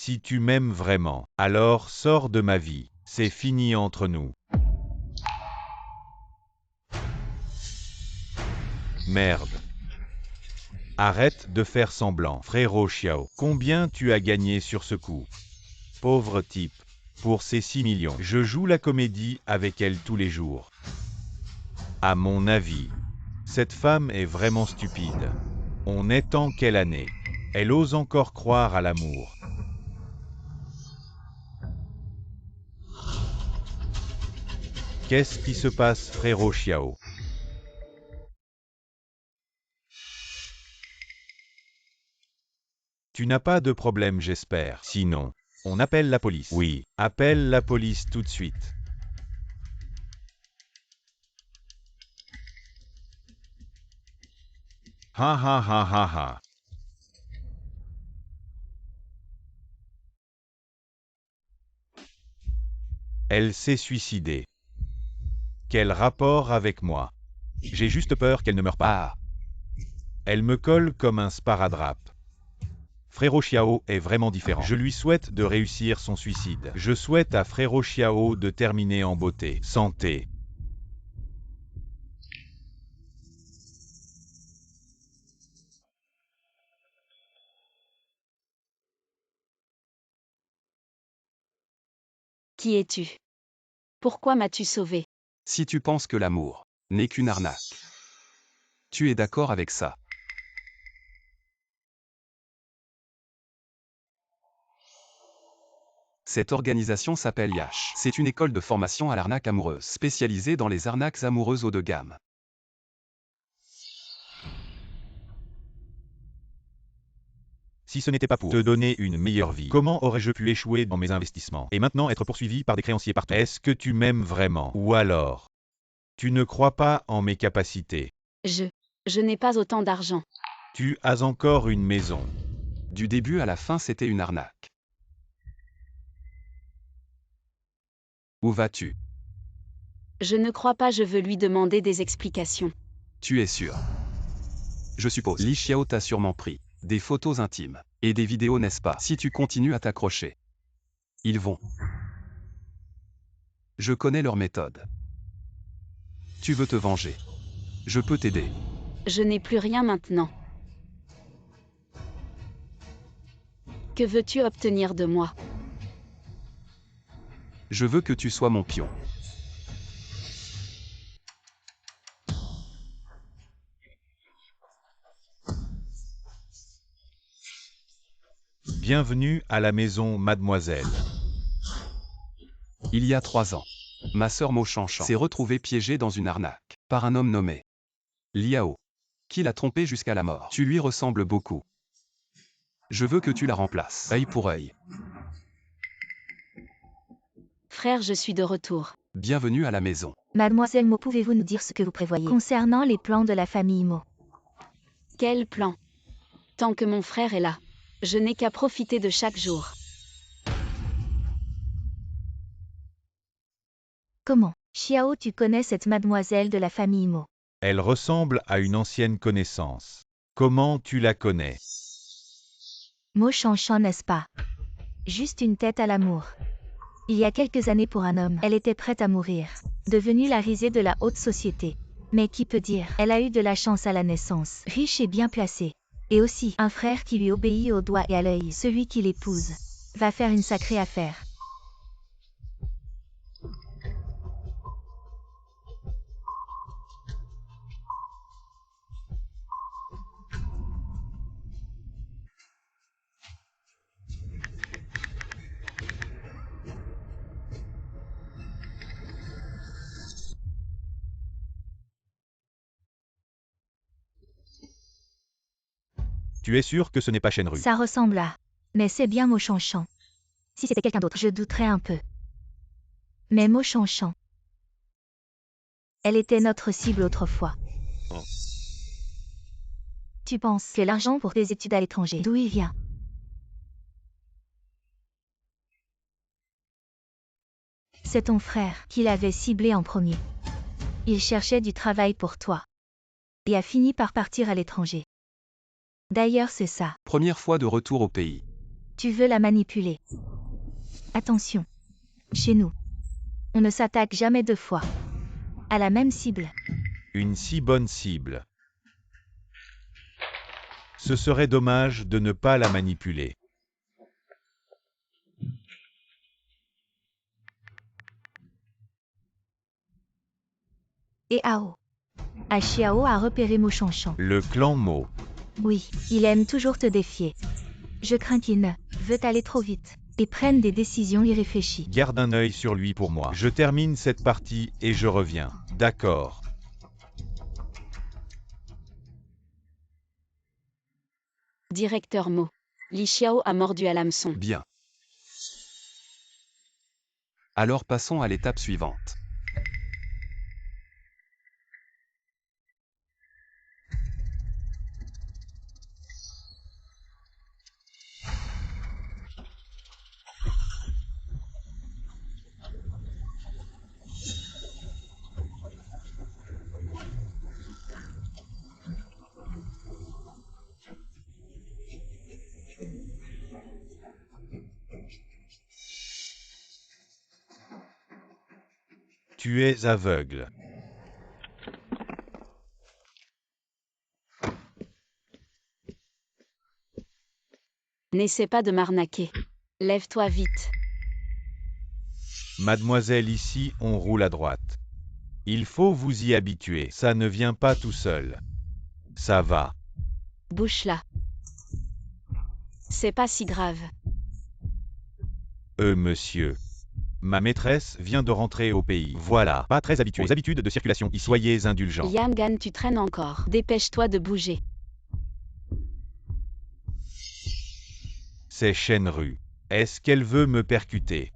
Si tu m'aimes vraiment, alors sors de ma vie. C'est fini entre nous. Merde. Arrête de faire semblant, frérot Xiao. Combien tu as gagné sur ce coup? Pauvre type. Pour ces 6 millions, je joue la comédie avec elle tous les jours. À mon avis, cette femme est vraiment stupide. On est en quelle année? Elle ose encore croire à l'amour. Qu'est-ce qui se passe, frérot Xiao? Tu n'as pas de problème, j'espère. Sinon, on appelle la police. Oui, appelle la police tout de suite. Ha ha ha ha ha. Elle s'est suicidée. Quel rapport avec moi? J'ai juste peur qu'elle ne meure pas. Elle me colle comme un sparadrap. Frérot Xiao est vraiment différent. Je lui souhaite de réussir son suicide. Je souhaite à Frérot Xiao de terminer en beauté. Santé. Qui es-tu? Pourquoi m'as-tu sauvé? Si tu penses que l'amour n'est qu'une arnaque, tu es d'accord avec ça? Cette organisation s'appelle Yash. C'est une école de formation à l'arnaque amoureuse, spécialisée dans les arnaques amoureuses haut de gamme. Si ce n'était pas pour te donner une meilleure vie, comment aurais-je pu échouer dans mes investissements et maintenant être poursuivi par des créanciers partout? Est-ce que tu m'aimes vraiment? Ou alors, tu ne crois pas en mes capacités? Je n'ai pas autant d'argent. Tu as encore une maison. Du début à la fin, c'était une arnaque. Où vas-tu? Je ne crois pas, je veux lui demander des explications. Tu es sûr? Je suppose. Li Xiao t'a sûrement pris des photos intimes et des vidéos, n'est-ce pas? Si tu continues à t'accrocher, ils vont. Je connais leur méthode. Tu veux te venger? Je peux t'aider. Je n'ai plus rien maintenant. Que veux-tu obtenir de moi? Je veux que tu sois mon pion. Bienvenue à la maison, mademoiselle. Il y a 3 ans, ma sœur Mo Chanchan s'est retrouvée piégée dans une arnaque par un homme nommé Liao, qui l'a trompée jusqu'à la mort. Tu lui ressembles beaucoup. Je veux que tu la remplaces, œil pour œil. Frère, je suis de retour. Bienvenue à la maison. Mademoiselle Mo, pouvez-vous nous dire ce que vous prévoyez concernant les plans de la famille Mo? Quel plan? Tant que mon frère est là, je n'ai qu'à profiter de chaque jour. Comment? Xiao, tu connais cette mademoiselle de la famille Mo? Elle ressemble à une ancienne connaissance. Comment tu la connais? Mo Chanchan, n'est-ce pas? Juste une tête à l'amour. Il y a quelques années pour un homme, elle était prête à mourir. Devenue la risée de la haute société. Mais qui peut dire, elle a eu de la chance à la naissance, riche et bien placée. Et aussi, un frère qui lui obéit au doigt et à l'œil. Celui qui l'épouse va faire une sacrée affaire. Tu es sûr que ce n'est pas Shenru? Ça ressemble à... Mais c'est bien Mo Chanchan. Si c'était quelqu'un d'autre, je douterais un peu. Mais Mo Chanchan. Elle était notre cible autrefois. Oh. Tu penses que l'argent pour tes études à l'étranger, d'où il vient? C'est ton frère qui l'avait ciblé en premier. Il cherchait du travail pour toi. Et a fini par partir à l'étranger. D'ailleurs, c'est ça. Première fois de retour au pays. Tu veux la manipuler. Attention. Chez nous, on ne s'attaque jamais deux fois à la même cible. Une si bonne cible. Ce serait dommage de ne pas la manipuler. Et Ao. Xiao a repéré Mo Shanshan. Le clan Mo. Oui, il aime toujours te défier. Je crains qu'il ne veut aller trop vite et prenne des décisions irréfléchies. Garde un œil sur lui pour moi. Je termine cette partie et je reviens. D'accord. Directeur Mo. Li Xiao a mordu à l'hameçon. Bien. Alors passons à l'étape suivante. Tu es aveugle. N'essaie pas de m'arnaquer. Lève-toi vite. Mademoiselle, ici, on roule à droite. Il faut vous y habituer. Ça ne vient pas tout seul. Ça va. Bouge là. C'est pas si grave. Monsieur. Ma maîtresse vient de rentrer au pays. Voilà, pas très habitué aux habitudes de circulation. Soyez indulgents. Yamgan, tu traînes encore. Dépêche-toi de bouger. C'est Shenru. Est-ce qu'elle veut me percuter?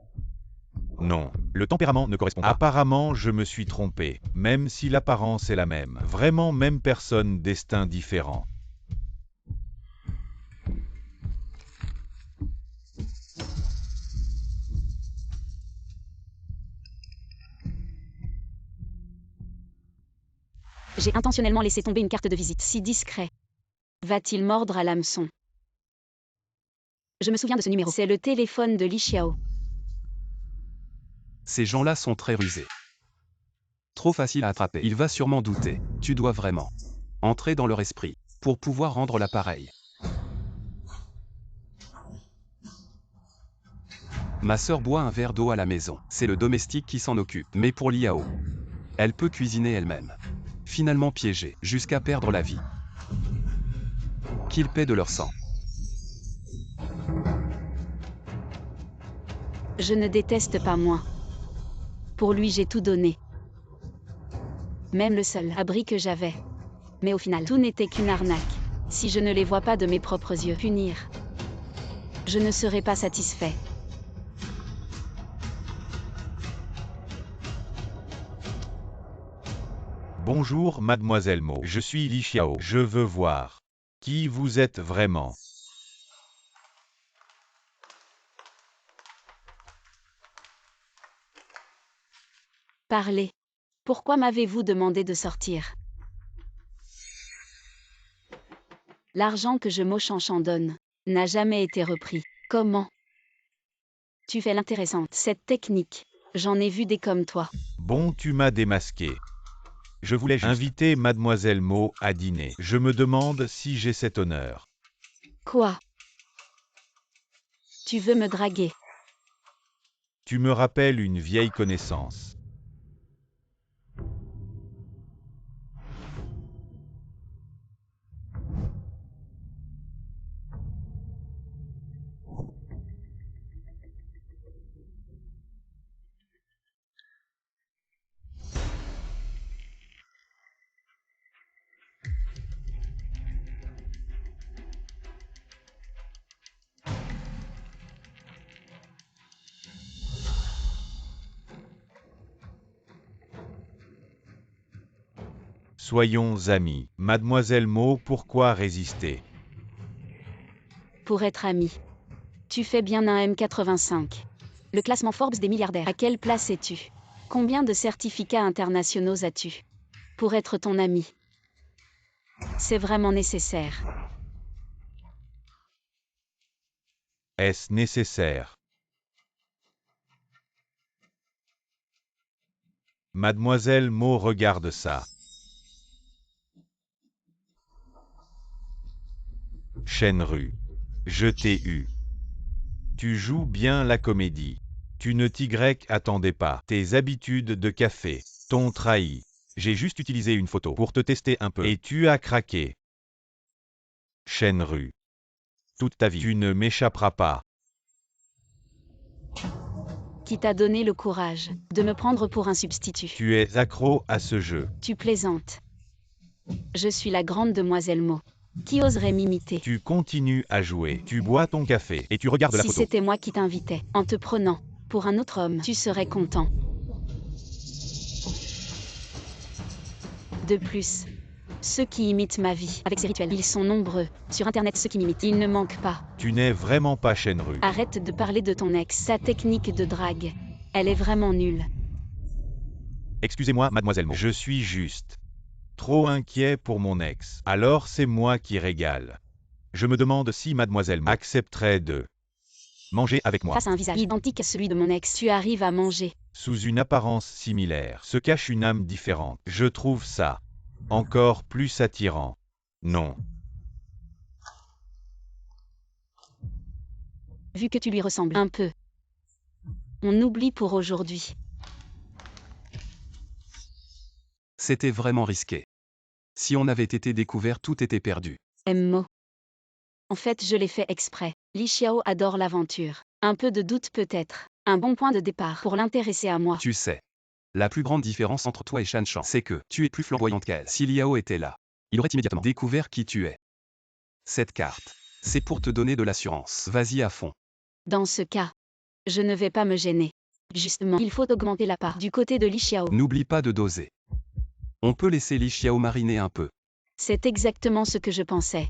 Non, le tempérament ne correspond pas. Apparemment, je me suis trompé, même si l'apparence est la même. Vraiment même personne, destin différent. J'ai intentionnellement laissé tomber une carte de visite si discret. Va-t-il mordre à l'hameçon? Je me souviens de ce numéro. C'est le téléphone de Li Xiao. Ces gens-là sont très rusés. Trop facile à attraper. Il va sûrement douter. Tu dois vraiment entrer dans leur esprit pour pouvoir rendre l'appareil. Ma sœur boit un verre d'eau à la maison. C'est le domestique qui s'en occupe. Mais pour Liao, elle peut cuisiner elle-même. Finalement piégée, jusqu'à perdre la vie. Qu'ils paient de leur sang. Je ne déteste pas moi. Pour lui, j'ai tout donné. Même le seul abri que j'avais. Mais au final, tout n'était qu'une arnaque. Si je ne les vois pas de mes propres yeux punir, je ne serai pas satisfait. Bonjour mademoiselle Mo, je suis Li Xiao. Je veux voir qui vous êtes vraiment. Parlez. Pourquoi m'avez-vous demandé de sortir? L'argent que je Mo Shanshan donne n'a jamais été repris. Comment? Tu fais l'intéressante. Cette technique, j'en ai vu des comme toi. Bon, tu m'as démasqué. Je voulais juste inviter mademoiselle Mo à dîner. Je me demande si j'ai cet honneur. Quoi? Tu veux me draguer? Tu me rappelles une vieille connaissance. Soyons amis. Mademoiselle Mo, pourquoi résister? Pour être ami. Tu fais bien un M85. Le classement Forbes des milliardaires. À quelle place es-tu? Combien de certificats internationaux as-tu? Pour être ton ami. C'est vraiment nécessaire. Est-ce nécessaire? Mademoiselle Mo regarde ça. Shenru. Je t'ai eu. Tu joues bien la comédie. Tu ne t'y attendais pas. Tes habitudes de café t'ont trahi. J'ai juste utilisé une photo pour te tester un peu. Et tu as craqué. Shenru. Toute ta vie. Tu ne m'échapperas pas. Qui t'a donné le courage de me prendre pour un substitut? Tu es accro à ce jeu. Tu plaisantes. Je suis la grande demoiselle Mo. Qui oserait m'imiter? Tu continues à jouer. Tu bois ton café et tu regardes la Si photo. c'était moi qui t'invitais, en te prenant pour un autre homme, tu serais content. De plus, ceux qui imitent ma vie avec ces rituels, ils sont nombreux. Sur Internet, ceux qui m'imitent, ils ne manquent pas. Tu n'es vraiment pas Shenru. Arrête de parler de ton ex. Sa technique de drague, elle est vraiment nulle. Excusez-moi, mademoiselle Mo. Je suis juste trop inquiet pour mon ex. Alors c'est moi qui régale. Je me demande si mademoiselle Mo accepterait de manger avec moi. Face à un visage identique à celui de mon ex, tu arrives à manger. Sous une apparence similaire se cache une âme différente. Je trouve ça encore plus attirant. Non. Vu que tu lui ressembles un peu. On oublie pour aujourd'hui. C'était vraiment risqué. Si on avait été découvert, tout était perdu. Mo. En fait, je l'ai fait exprès. Li Xiao adore l'aventure. Un peu de doute peut-être. Un bon point de départ pour l'intéresser à moi. Tu sais. La plus grande différence entre toi et Shan Shan, c'est que tu es plus flamboyante qu'elle. Si Liao était là, il aurait immédiatement découvert qui tu es. Cette carte, c'est pour te donner de l'assurance. Vas-y à fond. Dans ce cas, je ne vais pas me gêner. Justement, il faut augmenter la part du côté de Li Xiao. N'oublie pas de doser. On peut laisser Li Xiao mariner un peu. C'est exactement ce que je pensais.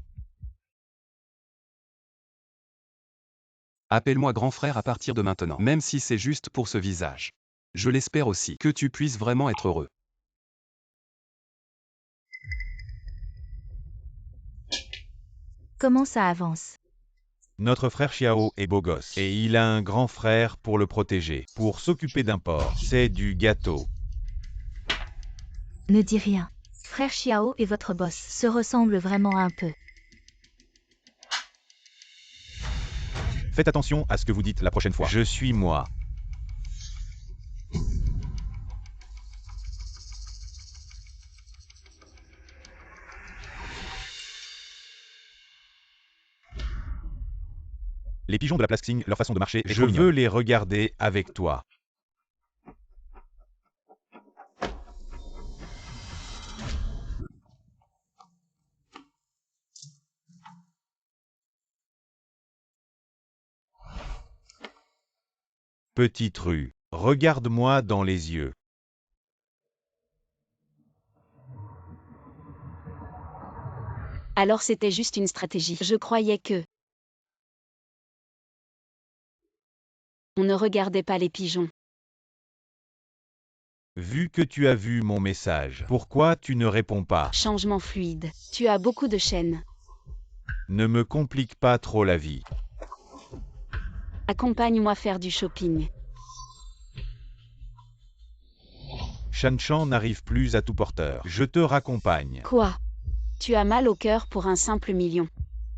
Appelle-moi grand frère à partir de maintenant, même si c'est juste pour ce visage. Je l'espère aussi, que tu puisses vraiment être heureux. Comment ça avance? Notre frère Xiao est beau gosse et il a un grand frère pour le protéger, pour s'occuper d'un porc. C'est du gâteau. Ne dis rien. Frère Xiao et votre boss se ressemblent vraiment un peu. Faites attention à ce que vous dites la prochaine fois. Je suis moi. Les pigeons de la place Xing, leur façon de marcher, je veux les regarder avec toi. Petite rue, regarde-moi dans les yeux. Alors c'était juste une stratégie. Je croyais que... On ne regardait pas les pigeons. Vu que tu as vu mon message, pourquoi tu ne réponds pas? Changement fluide. Tu as beaucoup de chaînes. Ne me complique pas trop la vie. Accompagne-moi faire du shopping. Shan Shan n'arrive plus à tout porteur. Je te raccompagne. Quoi? Tu as mal au cœur pour un simple million.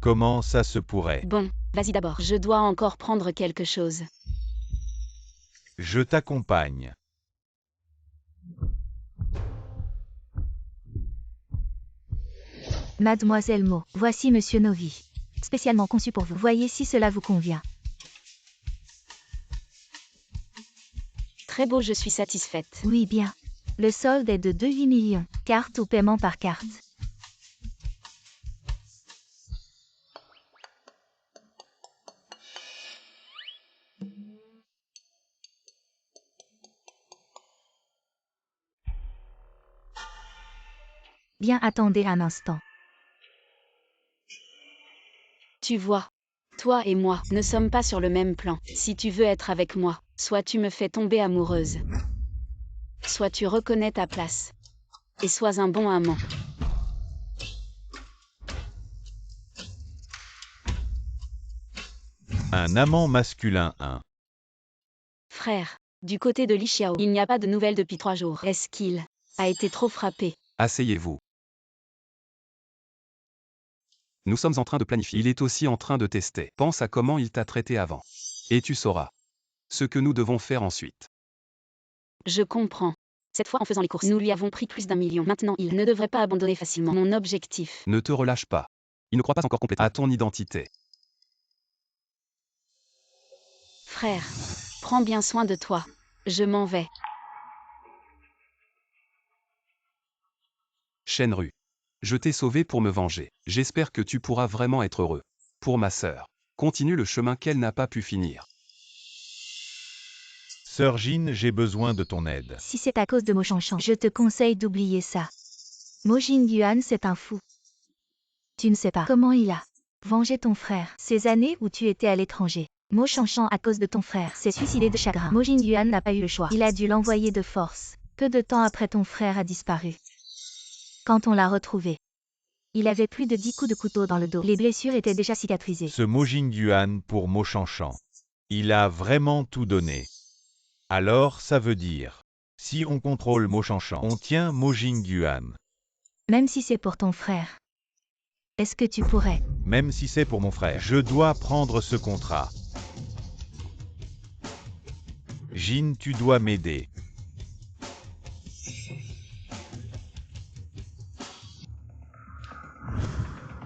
Comment ça se pourrait? Bon, vas-y d'abord. Je dois encore prendre quelque chose. Je t'accompagne. Mademoiselle Mo, voici Monsieur Novi. Spécialement conçu pour vous. Voyez si cela vous convient. Très beau, je suis satisfaite. Oui, bien. Le solde est de 2,8 millions. Carte ou paiement par carte. Bien, attendez un instant. Tu vois, toi et moi ne sommes pas sur le même plan. Si tu veux être avec moi, soit tu me fais tomber amoureuse, soit tu reconnais ta place, et sois un bon amant. Un amant masculin 1. Frère, du côté de Li Xiao, il n'y a pas de nouvelles depuis 3 jours. Est-ce qu'il a été trop frappé? Asseyez-vous. Nous sommes en train de planifier. Il est aussi en train de tester. Pense à comment il t'a traité avant. Et tu sauras ce que nous devons faire ensuite. Je comprends. Cette fois en faisant les courses, nous lui avons pris plus d'1 million. Maintenant, il ne devrait pas abandonner facilement. Mon objectif. Ne te relâche pas. Il ne croit pas encore complètement à ton identité. Frère, prends bien soin de toi. Je m'en vais. Shenru. Je t'ai sauvé pour me venger. J'espère que tu pourras vraiment être heureux. Pour ma sœur. Continue le chemin qu'elle n'a pas pu finir. Sœur Jin, j'ai besoin de ton aide. Si c'est à cause de Mo Shanshan, je te conseille d'oublier ça. Mo Jingyuan, c'est un fou. Tu ne sais pas comment il a vengé ton frère. Ces années où tu étais à l'étranger. Mo Shanshan, à cause de ton frère, s'est suicidé de chagrin. Mo Jingyuan n'a pas eu le choix. Il a dû l'envoyer de force. Peu de temps après, ton frère a disparu. Quand on l'a retrouvé, il avait plus de 10 coups de couteau dans le dos. Les blessures étaient déjà cicatrisées. Ce Mo Jingyuan pour Mo Shanshan. Il a vraiment tout donné. Alors ça veut dire, si on contrôle Mo Shanshan, on tient Mo Jingyuan. Même si c'est pour ton frère. Est-ce que tu pourrais? Même si c'est pour mon frère, je dois prendre ce contrat. Jin, tu dois m'aider.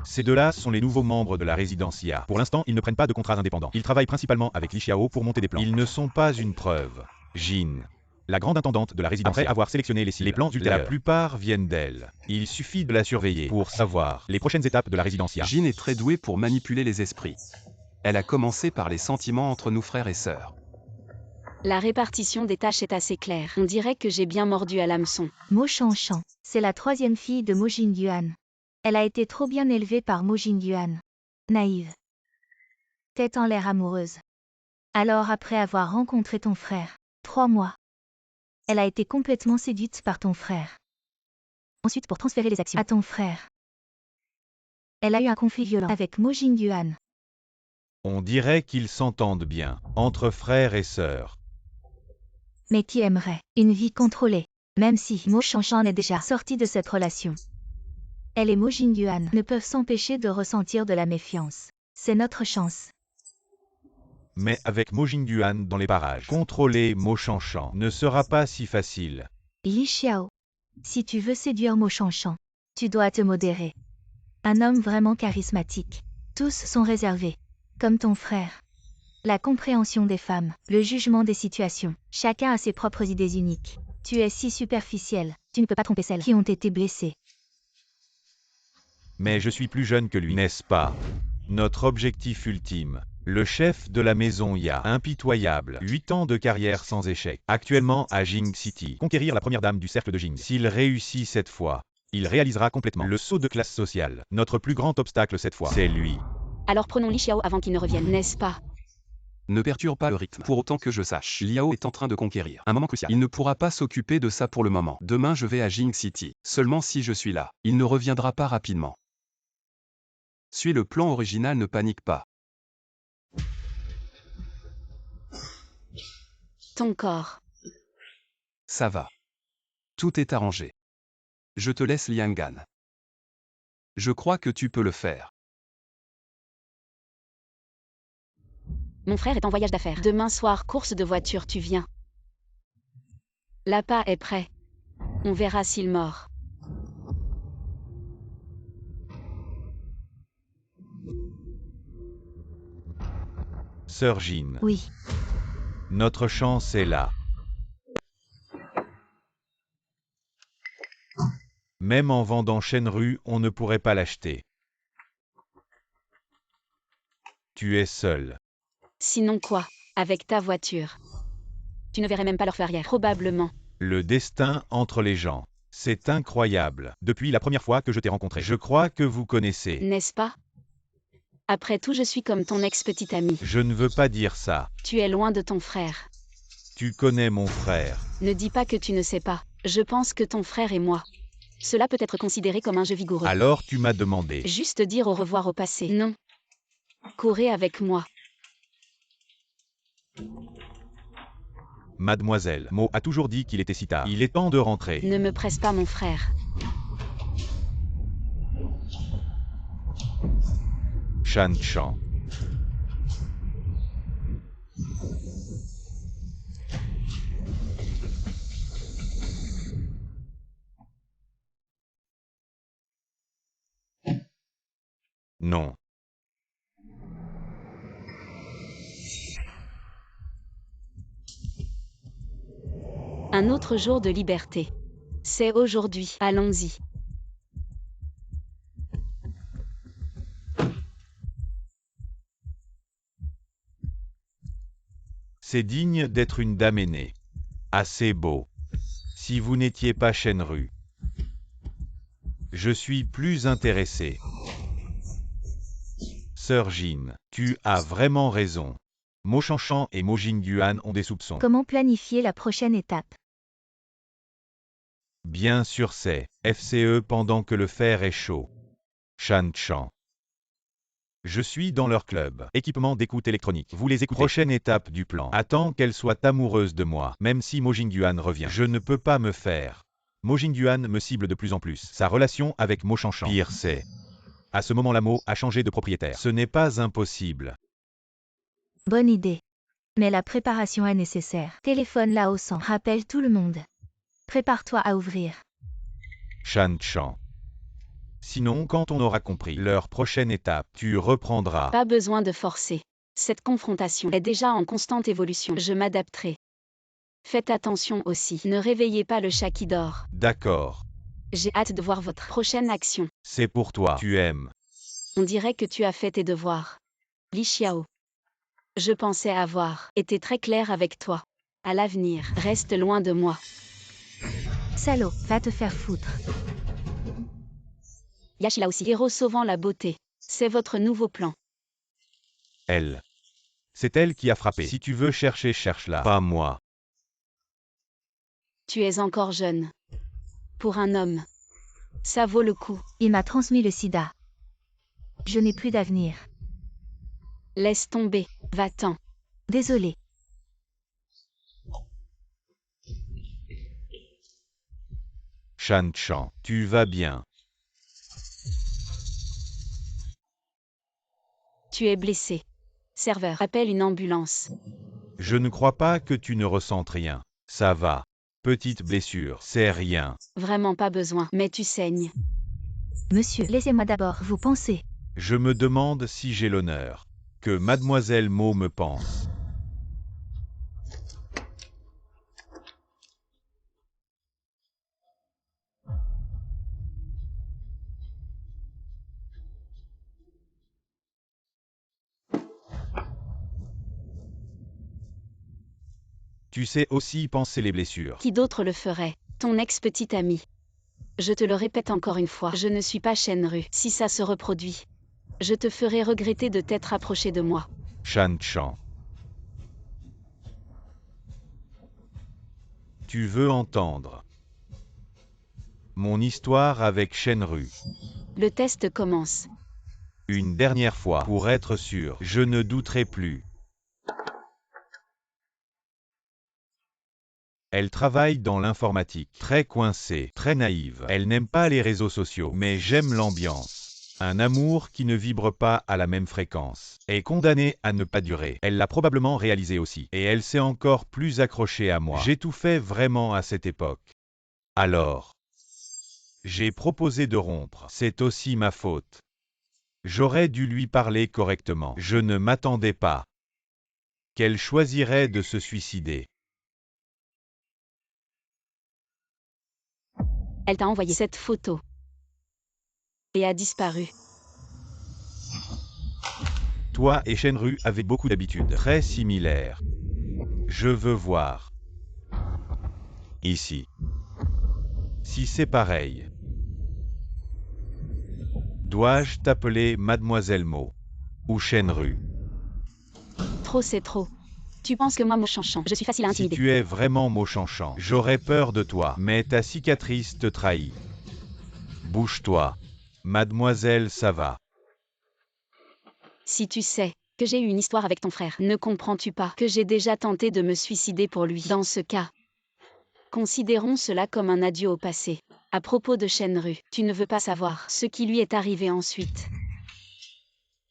Ces deux-là sont les nouveaux membres de la Résidencia. Pour l'instant, ils ne prennent pas de contrats indépendants. Ils travaillent principalement avec Li Xiao pour monter des plans. Ils ne sont pas une preuve. Jin, la grande intendante de la Résidencia, après avoir sélectionné les cibles, les plans ultérieurs, la plupart viennent d'elle. Il suffit de la surveiller pour savoir les prochaines étapes de la Résidencia. Jin est très douée pour manipuler les esprits. Elle a commencé par les sentiments entre nous frères et sœurs. La répartition des tâches est assez claire. On dirait que j'ai bien mordu à l'hameçon. Mo Shanshan, c'est la 3e fille de Mo Jingyuan. Elle a été trop bien élevée par Mo Jingyuan. Naïve. Tête en l'air amoureuse. Alors après avoir rencontré ton frère, 3 mois, elle a été complètement séduite par ton frère. Ensuite pour transférer les actions à ton frère. Elle a eu un conflit violent avec Mo Jingyuan. On dirait qu'ils s'entendent bien, entre frères et sœurs. Mais qui aimerait une vie contrôlée, même si Mo Shanshan est déjà sorti de cette relation. Elle et Mo Jingyuan ne peuvent s'empêcher de ressentir de la méfiance. C'est notre chance. Mais avec Mo Jingyuan dans les parages, contrôler Mo Shanshan ne sera pas si facile. Li Xiao, si tu veux séduire Mo Shanshan, tu dois te modérer. Un homme vraiment charismatique. Tous sont réservés, comme ton frère. La compréhension des femmes, le jugement des situations. Chacun a ses propres idées uniques. Tu es si superficiel, tu ne peux pas tromper celles qui ont été blessées. Mais je suis plus jeune que lui, n'est-ce pas? Notre objectif ultime. Le chef de la maison Ya, impitoyable, 8 ans de carrière sans échec. Actuellement à Jing City, conquérir la première dame du cercle de Jing. S'il réussit cette fois, il réalisera complètement le saut de classe sociale. Notre plus grand obstacle cette fois, c'est lui. Alors prenons Li Xiao avant qu'il ne revienne, n'est-ce pas? Ne perturbe pas le rythme. Pour autant que je sache, Liao est en train de conquérir. Un moment crucial. Il ne pourra pas s'occuper de ça pour le moment. Demain je vais à Jing City. Seulement si je suis là. Il ne reviendra pas rapidement. Suis le plan original, ne panique pas. Ton corps. Ça va. Tout est arrangé. Je te laisse Liangan. Je crois que tu peux le faire. Mon frère est en voyage d'affaires. Demain soir, course de voiture, tu viens. L'appât est prêt. On verra s'il mord. Sœur Jin, Oui, notre chance est là. Même en vendant Shenru, on ne pourrait pas l'acheter. Tu es seul. Sinon quoi? Avec ta voiture. Tu ne verrais même pas leur feu arrière. Probablement. Le destin entre les gens. C'est incroyable. Depuis la première fois que je t'ai rencontré, je crois que vous connaissez. N'est-ce pas? Après tout, je suis comme ton ex-petite amie. Je ne veux pas dire ça. Tu es loin de ton frère. Tu connais mon frère. Ne dis pas que tu ne sais pas. Je pense que ton frère et moi. Cela peut être considéré comme un jeu vigoureux. Alors tu m'as demandé. Juste dire au revoir au passé. Non. Courez avec moi. Mademoiselle Mo a toujours dit qu'il était si tard. Il est temps de rentrer. Ne me presse pas, mon frère. Shan Chan. Non. Un autre jour de liberté. C'est aujourd'hui. Allons-y. C'est digne d'être une dame aînée. Assez beau. Si vous n'étiez pas Shenru. Je suis plus intéressé. Sœur Jin, tu as vraiment raison. Mo Shanshan et Mo Jingguan ont des soupçons. Comment planifier la prochaine étape? Bien sûr c'est FCE pendant que le fer est chaud. Shan Chan. Je suis dans leur club. Équipement d'écoute électronique. Vous les écoutez. Prochaine étape du plan. Attends qu'elle soit amoureuse de moi. Même si Mo Jingguan revient. Je ne peux pas me faire. Mo Jingguan me cible de plus en plus. Sa relation avec Mo Shanshan. Pire c'est. À ce moment-là Mo a changé de propriétaire. Ce n'est pas impossible. Bonne idée. Mais la préparation est nécessaire. Téléphone Lao San. Rappelle tout le monde. Prépare-toi à ouvrir. Shan Chan. Sinon, quand on aura compris leur prochaine étape, tu reprendras. Pas besoin de forcer. Cette confrontation est déjà en constante évolution. Je m'adapterai. Faites attention aussi. Ne réveillez pas le chat qui dort. D'accord. J'ai hâte de voir votre prochaine action. C'est pour toi. Tu aimes. On dirait que tu as fait tes devoirs. Li Xiao. Je pensais avoir été très clair avec toi. À l'avenir, reste loin de moi. Salaud, va te faire foutre. Yashila aussi. Héros sauvant la beauté. C'est votre nouveau plan. Elle. C'est elle qui a frappé. Si tu veux chercher, cherche-la. Pas moi. Tu es encore jeune. Pour un homme. Ça vaut le coup. Il m'a transmis le sida. Je n'ai plus d'avenir. Laisse tomber. Va-t'en. Désolé. Shan Chan, tu vas bien. Tu es blessé. Serveur, appelle une ambulance. Je ne crois pas que tu ne ressentes rien. Ça va. Petite blessure, c'est rien. Vraiment pas besoin. Mais tu saignes. Monsieur, laissez-moi d'abord vous penser. Je me demande si j'ai l'honneur. Que Mademoiselle Mo me pense. Tu sais aussi penser les blessures. Qui d'autre le ferait? Ton ex-petite amie. Je te le répète encore une fois, je ne suis pas Shenru. Si ça se reproduit, je te ferai regretter de t'être approché de moi. Shan Chan. Tu veux entendre mon histoire avec Shenru. Le test commence. Une dernière fois, pour être sûr, je ne douterai plus. Elle travaille dans l'informatique, très coincée, très naïve. Elle n'aime pas les réseaux sociaux, mais j'aime l'ambiance. Un amour qui ne vibre pas à la même fréquence est condamné à ne pas durer. Elle l'a probablement réalisé aussi, et elle s'est encore plus accrochée à moi. J'ai tout fait vraiment à cette époque. Alors, j'ai proposé de rompre. C'est aussi ma faute. J'aurais dû lui parler correctement. Je ne m'attendais pas qu'elle choisirait de se suicider. Elle t'a envoyé cette photo. Et a disparu. Toi et Shenru avez beaucoup d'habitudes très similaires. Je veux voir. Ici. Si c'est pareil. Dois-je t'appeler Mademoiselle Mo ou Shenru? Trop c'est trop. Tu penses que moi, Mo Shanshan, je suis facile à Si intimider. tu es vraiment Mo Shanshan, j'aurais peur de toi, mais ta cicatrice te trahit. Bouge-toi. Mademoiselle, ça va. Si tu sais, que j'ai eu une histoire avec ton frère. Ne comprends-tu pas que j'ai déjà tenté de me suicider pour lui? Dans ce cas, considérons cela comme un adieu au passé. À propos de Shenru, tu ne veux pas savoir ce qui lui est arrivé ensuite.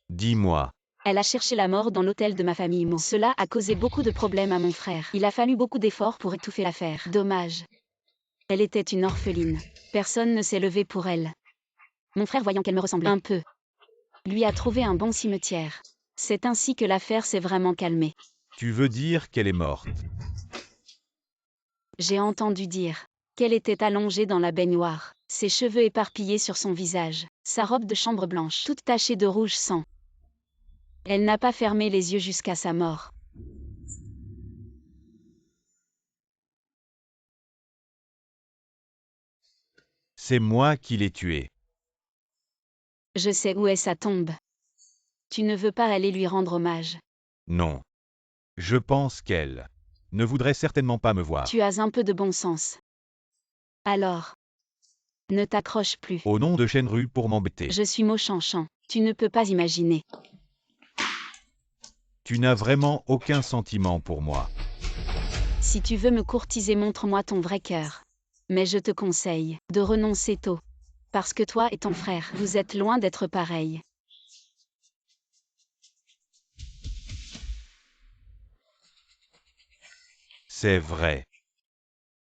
Dis-moi. Elle a cherché la mort dans l'hôtel de ma famille Mo. Cela a causé beaucoup de problèmes à mon frère. Il a fallu beaucoup d'efforts pour étouffer l'affaire. Dommage. Elle était une orpheline. Personne ne s'est levé pour elle. Mon frère, voyant qu'elle me ressemblait un peu, lui a trouvé un bon cimetière. C'est ainsi que l'affaire s'est vraiment calmée. Tu veux dire qu'elle est morte? J'ai entendu dire qu'elle était allongée dans la baignoire, ses cheveux éparpillés sur son visage, sa robe de chambre blanche toute tachée de rouge sang. Elle n'a pas fermé les yeux jusqu'à sa mort. C'est moi qui l'ai tuée. Je sais où est sa tombe. Tu ne veux pas aller lui rendre hommage. Non. Je pense qu'elle ne voudrait certainement pas me voir. Tu as un peu de bon sens. Alors, ne t'accroche plus. Au nom de Shenru pour m'embêter. Je suis Mo-Shan-Shan. Tu ne peux pas imaginer. Tu n'as vraiment aucun sentiment pour moi. Si tu veux me courtiser, montre-moi ton vrai cœur. Mais je te conseille de renoncer tôt. Parce que toi et ton frère, vous êtes loin d'être pareils. C'est vrai.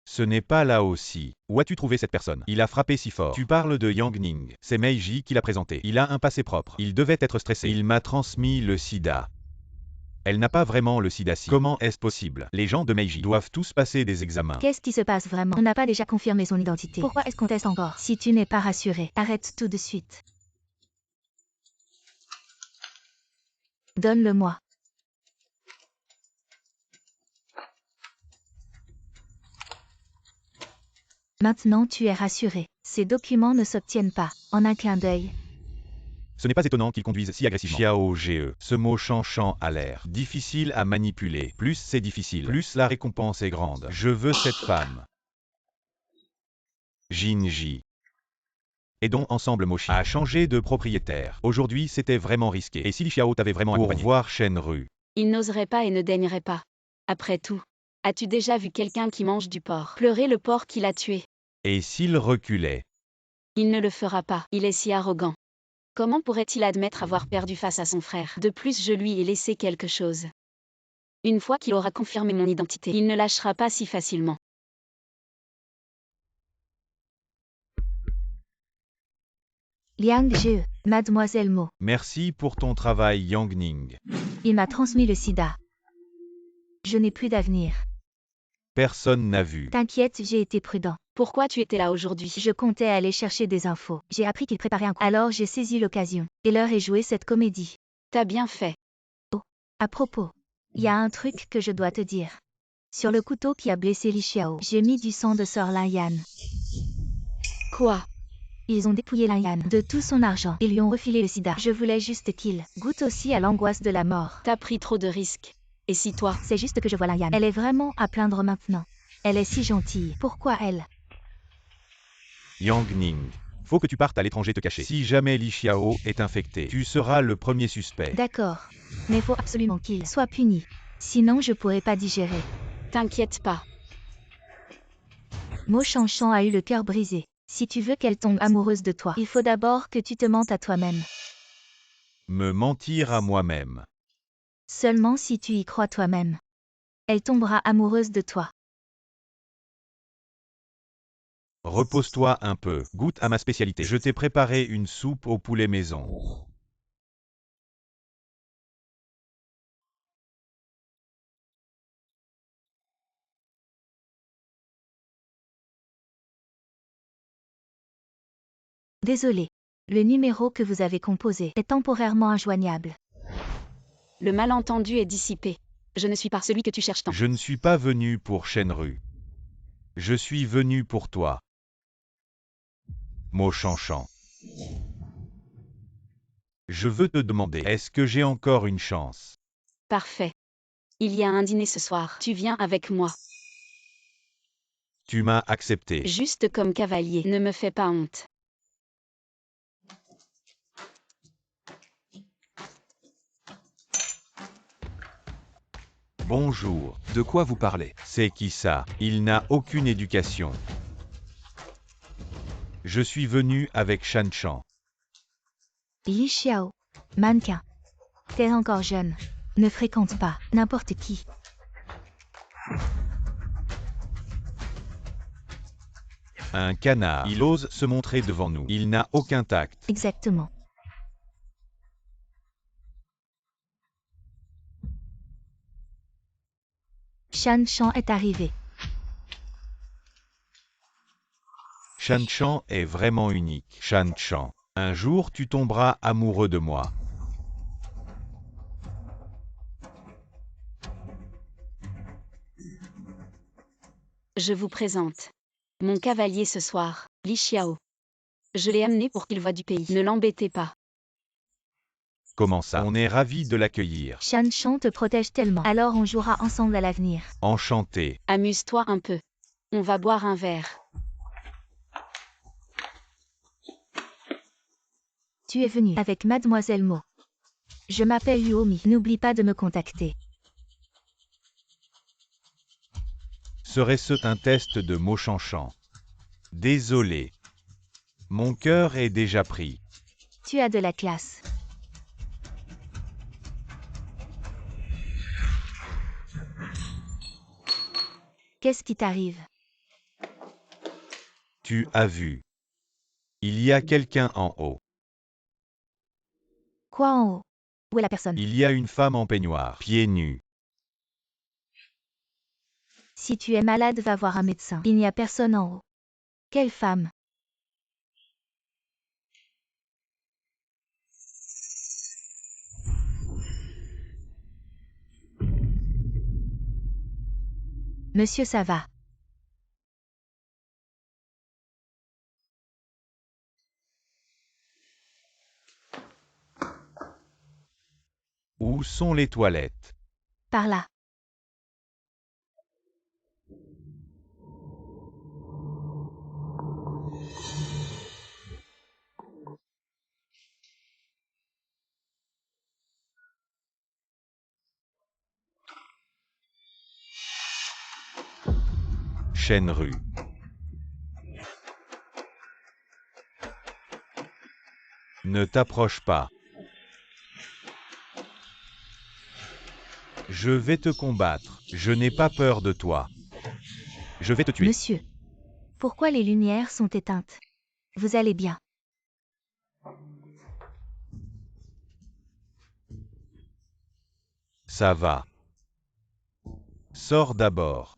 Ce n'est pas là aussi. Où as-tu trouvé cette personne? Il a frappé si fort. Tu parles de Yang Ning. C'est Meiji qui l'a présenté. Il a un passé propre. Il devait être stressé. Il m'a transmis le sida. Elle n'a pas vraiment le sida. Comment est-ce possible? Les gens de Meiji doivent tous passer des examens. Qu'est-ce qui se passe vraiment? On n'a pas déjà confirmé son identité. Pourquoi est-ce qu'on teste encore? Si tu n'es pas rassuré, arrête tout de suite. Donne-le-moi. Maintenant tu es rassuré. Ces documents ne s'obtiennent pas en un clin d'œil. Ce n'est pas étonnant qu'ils conduisent si agressivement. Xiao Ge. Ce mot Shan-Shan a l'air difficile à manipuler. Plus c'est difficile, plus la récompense est grande. Je veux cette femme. Jinji. Aidons ensemble Moshi à changer de propriétaire. Aujourd'hui c'était vraiment risqué. Et si Li Xiao t'avait vraiment accompagné? Pour voir Shenru. Il n'oserait pas et ne daignerait pas. Après tout, as-tu déjà vu quelqu'un qui mange du porc pleurer le porc qui l'a tué? Et s'il reculait? Il ne le fera pas. Il est si arrogant. Comment pourrait-il admettre avoir perdu face à son frère? De plus, je lui ai laissé quelque chose. Une fois qu'il aura confirmé mon identité, il ne lâchera pas si facilement. Liang Ge, Mademoiselle Mo. Merci pour ton travail Yang Ning. Il m'a transmis le sida. Je n'ai plus d'avenir. Personne n'a vu. T'inquiète, j'ai été prudent. Pourquoi tu étais là aujourd'hui? Je comptais aller chercher des infos. J'ai appris qu'il préparait un coup. Alors j'ai saisi l'occasion. Et l'heure est jouée cette comédie. T'as bien fait. Oh, à propos, il y a un truc que je dois te dire. Sur le couteau qui a blessé Li Xiao, j'ai mis du sang de Sir Lin Yan. Quoi? Ils ont dépouillé Lin Yan de tout son argent et lui ont refilé le sida. Je voulais juste qu'il goûte aussi à l'angoisse de la mort. T'as pris trop de risques. Et si toi? C'est juste que je vois Lin Yan. Elle est vraiment à plaindre maintenant. Elle est si gentille. Pourquoi elle? Yang Ning. Faut que tu partes à l'étranger te cacher. Si jamais Li Xiao est infecté, tu seras le premier suspect. D'accord. Mais faut absolument qu'il soit puni. Sinon je pourrais pas digérer. T'inquiète pas. Mo-Shan-Shan a eu le cœur brisé. Si tu veux qu'elle tombe amoureuse de toi, il faut d'abord que tu te mentes à toi-même. Me mentir à moi-même. Seulement si tu y crois toi-même. Elle tombera amoureuse de toi. Repose-toi un peu, goûte à ma spécialité. Je t'ai préparé une soupe au poulet maison. Désolé. Le numéro que vous avez composé est temporairement injoignable. Le malentendu est dissipé. Je ne suis pas celui que tu cherches tant. Je ne suis pas venu pour Shenru. Je suis venu pour toi. Mo-Shan-Shan. Je veux te demander, est-ce que j'ai encore une chance? Parfait. Il y a un dîner ce soir. Tu viens avec moi. Tu m'as accepté. Juste comme cavalier. Ne me fais pas honte. Bonjour. De quoi vous parlez? C'est qui ça? Il n'a aucune éducation. Je suis venu avec Shan Chan. Li Xiao. Mannequin. T'es encore jeune. Ne fréquente pas n'importe qui. Un canard. Il ose se montrer devant nous. Il n'a aucun tact. Exactement. Shan Chan est arrivé. Shan Chan est vraiment unique. Shan Chan. Un jour tu tomberas amoureux de moi. Je vous présente mon cavalier ce soir, Li Xiao. Je l'ai amené pour qu'il voie du pays. Ne l'embêtez pas. Comment ça? On est ravis de l'accueillir. Shan Chan te protège tellement. Alors on jouera ensemble à l'avenir. Enchanté. Amuse-toi un peu. On va boire un verre. Tu es venu avec Mademoiselle Mo. Je m'appelle Yuomi. N'oublie pas de me contacter. Serait-ce un test de Mo Chan Chan? Désolé. Mon cœur est déjà pris. Tu as de la classe. Qu'est-ce qui t'arrive? Tu as vu. Il y a quelqu'un en haut. Quoi en haut? Où est la personne? Il y a une femme en peignoir, pieds nus. Si tu es malade, va voir un médecin. Il n'y a personne en haut. Quelle femme? Monsieur, ça va. Où sont les toilettes? Par là. Chêne-rue. Ne t'approche pas. Je vais te combattre. Je n'ai pas peur de toi. Je vais te tuer. Monsieur. Pourquoi les lumières sont éteintes? Vous allez bien? Ça va. Sors d'abord.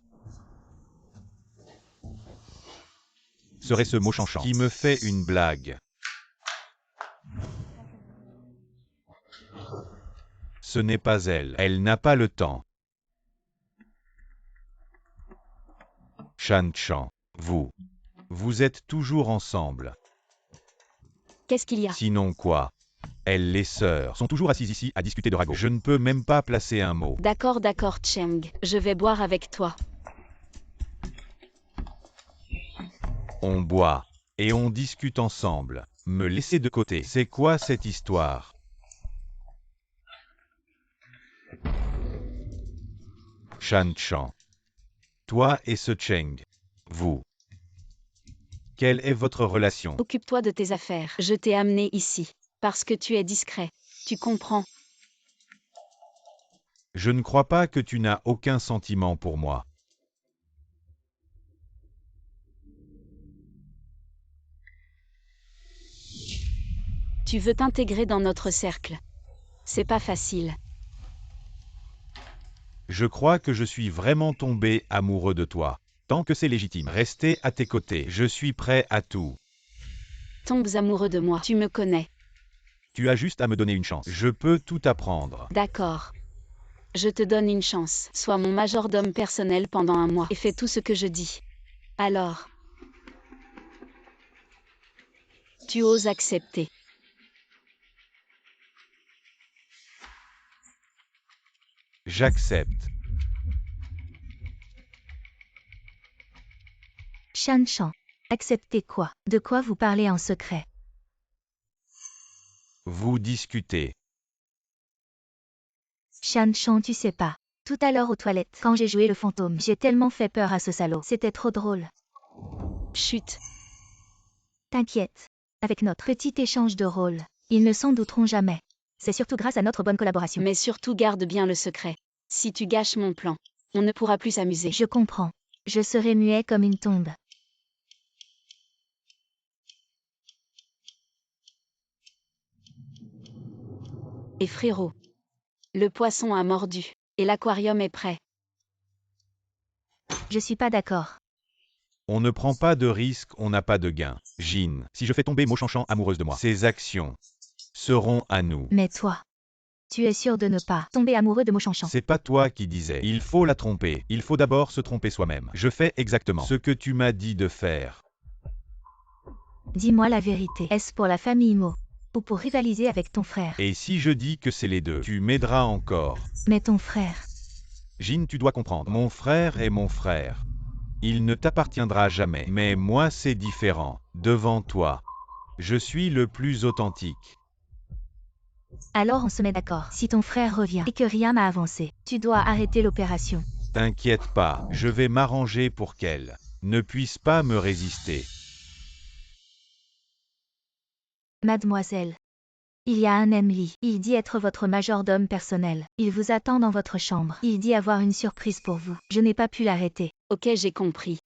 Serait-ce Mo Chan Chan qui me fait une blague? Ce n'est pas elle. Elle n'a pas le temps. Shan Chan, vous êtes toujours ensemble. Qu'est-ce qu'il y a? Sinon quoi? Elles, les sœurs, sont toujours assises ici à discuter de ragots. Je ne peux même pas placer un mot. D'accord, Cheng. Je vais boire avec toi. On boit. Et on discute ensemble. Me laisser de côté. C'est quoi cette histoire? Shan Chan. Toi et ce Cheng. Vous. Quelle est votre relation? Occupe-toi de tes affaires. Je t'ai amené ici. Parce que tu es discret. Tu comprends? Je ne crois pas que tu n'as aucun sentiment pour moi. Tu veux t'intégrer dans notre cercle. C'est pas facile. Je crois que je suis vraiment tombé amoureux de toi. Tant que c'est légitime, rester à tes côtés. Je suis prêt à tout. Tombes amoureux de moi. Tu me connais. Tu as juste à me donner une chance. Je peux tout apprendre. D'accord. Je te donne une chance. Sois mon majordome personnel pendant un mois et fais tout ce que je dis. Alors, tu oses accepter. J'accepte. Shan Chan. Acceptez quoi? De quoi vous parlez en secret? Vous discutez. Shan Chan, tu sais pas. Tout à l'heure aux toilettes, quand j'ai joué le fantôme, j'ai tellement fait peur à ce salaud. C'était trop drôle. Chut. T'inquiète. Avec notre petit échange de rôles, ils ne s'en douteront jamais. C'est surtout grâce à notre bonne collaboration. Mais surtout garde bien le secret. Si tu gâches mon plan, on ne pourra plus s'amuser. Je comprends. Je serai muet comme une tombe. Et frérot, le poisson a mordu, et l'aquarium est prêt. Je suis pas d'accord. On ne prend pas de risque, on n'a pas de gain. Jin, si je fais tomber Mochanchan amoureuse de moi, ses actions seront à nous. Mais toi, tu es sûr de ne pas tomber amoureux de Mochanchan. C'est pas toi qui disais. Il faut la tromper. Il faut d'abord se tromper soi-même. Je fais exactement ce que tu m'as dit de faire. Dis-moi la vérité. Est-ce pour la famille Mo ou pour rivaliser avec ton frère? Et si je dis que c'est les deux, tu m'aideras encore. Mais ton frère. Jin, tu dois comprendre. Mon frère est mon frère. Il ne t'appartiendra jamais. Mais moi, c'est différent. Devant toi, je suis le plus authentique. Alors on se met d'accord. Si ton frère revient et que rien n'a avancé, tu dois arrêter l'opération. T'inquiète pas, je vais m'arranger pour qu'elle ne puisse pas me résister. Mademoiselle. Il y a un Emily. Il dit être votre majordome personnel. Il vous attend dans votre chambre. Il dit avoir une surprise pour vous. Je n'ai pas pu l'arrêter. Ok, j'ai compris.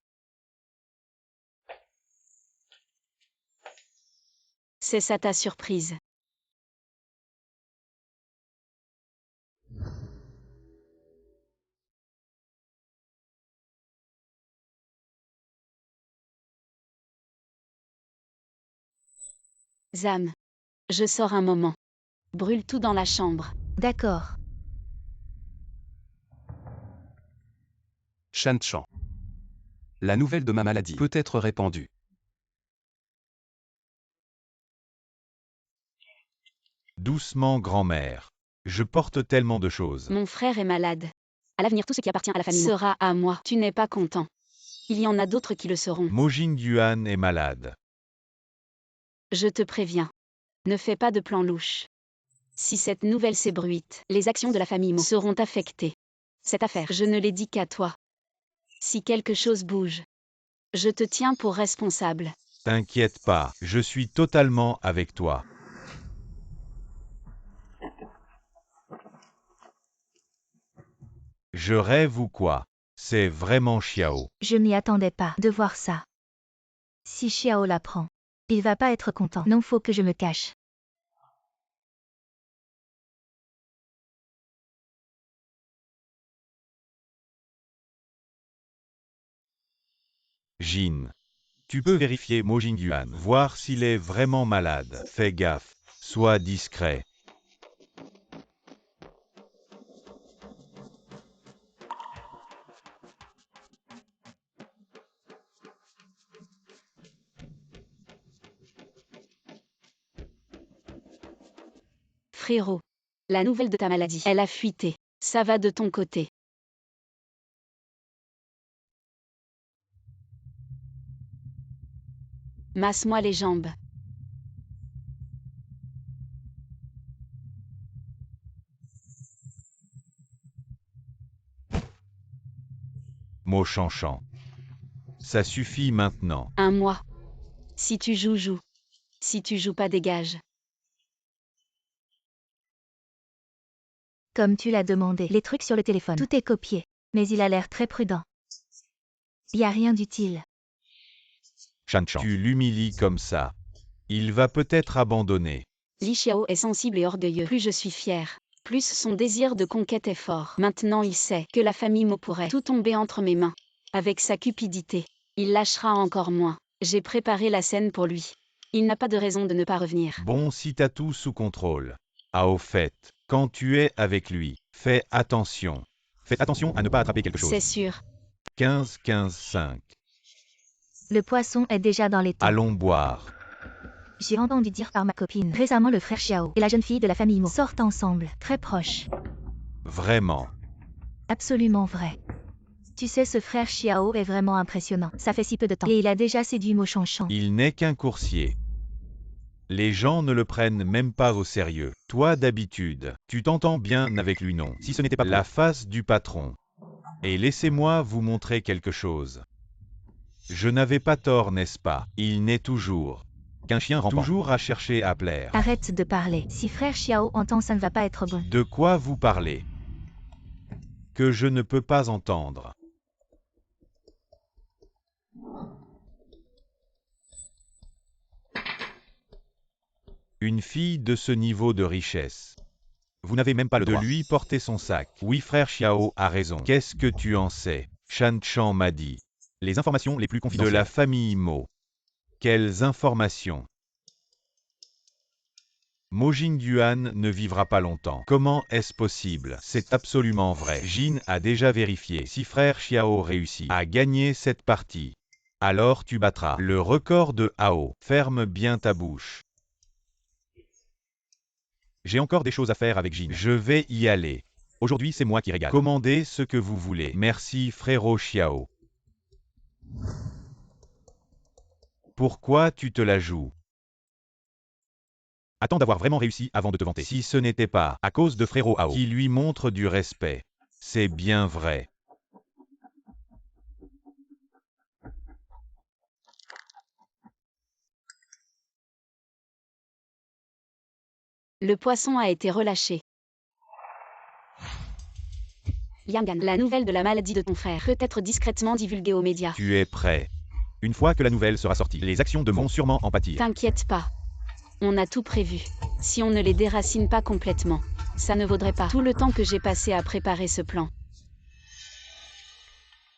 C'est ça ta surprise. Zam. Je sors un moment. Brûle tout dans la chambre. D'accord. Shan-Chan. La nouvelle de ma maladie peut être répandue. Doucement, grand-mère. Je porte tellement de choses. Mon frère est malade. À l'avenir, tout ce qui appartient à la famille sera à moi. Tu n'es pas content. Il y en a d'autres qui le seront. Mo Jin-Yuan est malade. Je te préviens. Ne fais pas de plan louche. Si cette nouvelle s'ébruite, les actions de la famille Mo seront affectées. Cette affaire, je ne l'ai dit qu'à toi. Si quelque chose bouge, je te tiens pour responsable. T'inquiète pas, je suis totalement avec toi. Je rêve ou quoi? C'est vraiment Xiao. Je m'y attendais pas de voir ça. Si Xiao l'apprend, il va pas être content. Non, faut que je me cache. Jin. Tu peux vérifier Mo Jin-Yuan, voir s'il est vraiment malade. Fais gaffe, sois discret. Frérot. La nouvelle de ta maladie, elle a fuité. Ça va de ton côté. Masse-moi les jambes. Mochanchan. Ça suffit maintenant. Un mois. Si tu joues, joue. Si tu joues pas, dégage. Comme tu l'as demandé, les trucs sur le téléphone, tout est copié. Mais il a l'air très prudent. Y a rien d'utile. Shan-Chan. Tu l'humilies comme ça. Il va peut-être abandonner. Li Xiao est sensible et orgueilleux. Plus je suis fière, plus son désir de conquête est fort. Maintenant il sait que la famille Mo pourrait tout tomber entre mes mains. Avec sa cupidité, il lâchera encore moins. J'ai préparé la scène pour lui. Il n'a pas de raison de ne pas revenir. Bon, si t'as tout sous contrôle. Ah, au fait, quand tu es avec lui, fais attention. Fais attention à ne pas attraper quelque chose. C'est sûr. 15-15-5. Le poisson est déjà dans les temps. Allons boire. J'ai entendu dire par ma copine. Récemment, le frère Xiao et la jeune fille de la famille Mo sortent ensemble, très proches. Vraiment. Absolument vrai. Tu sais, ce frère Xiao est vraiment impressionnant. Ça fait si peu de temps. Et il a déjà séduit Mochanchan. Il n'est qu'un coursier. Les gens ne le prennent même pas au sérieux. Toi d'habitude, tu t'entends bien avec lui non? Si ce n'était pas la face du patron. Et laissez-moi vous montrer quelque chose. Je n'avais pas tort, n'est-ce pas? Il n'est toujours qu'un chien rampant. Toujours à chercher à plaire. Arrête de parler. Si frère Xiao entend, ça ne va pas être bon. De quoi vous parlez? Que je ne peux pas entendre. Une fille de ce niveau de richesse. Vous n'avez même pas le droit de lui porter son sac. Oui, frère Xiao a raison. Qu'est-ce que tu en sais? Shan Chan m'a dit. Les informations les plus confidentielles. De la famille Mo. Quelles informations? Mo Jingduan ne vivra pas longtemps. Comment est-ce possible? C'est absolument vrai. Jin a déjà vérifié. Si frère Xiao réussit à gagner cette partie, alors tu battras le record de Hao. Ferme bien ta bouche. J'ai encore des choses à faire avec Jin. Je vais y aller. Aujourd'hui, c'est moi qui régale. Commandez ce que vous voulez. Merci, frérot Xiao. Pourquoi tu te la joues? Attends d'avoir vraiment réussi avant de te vanter. Si ce n'était pas à cause de frérot Hao qui lui montre du respect, c'est bien vrai. Le poisson a été relâché. Yangan, la nouvelle de la maladie de ton frère peut être discrètement divulguée aux médias. Tu es prêt? Une fois que la nouvelle sera sortie, les actions de Mo vont sûrement en pâtir. T'inquiète pas. On a tout prévu. Si on ne les déracine pas complètement, ça ne vaudrait pas tout le temps que j'ai passé à préparer ce plan.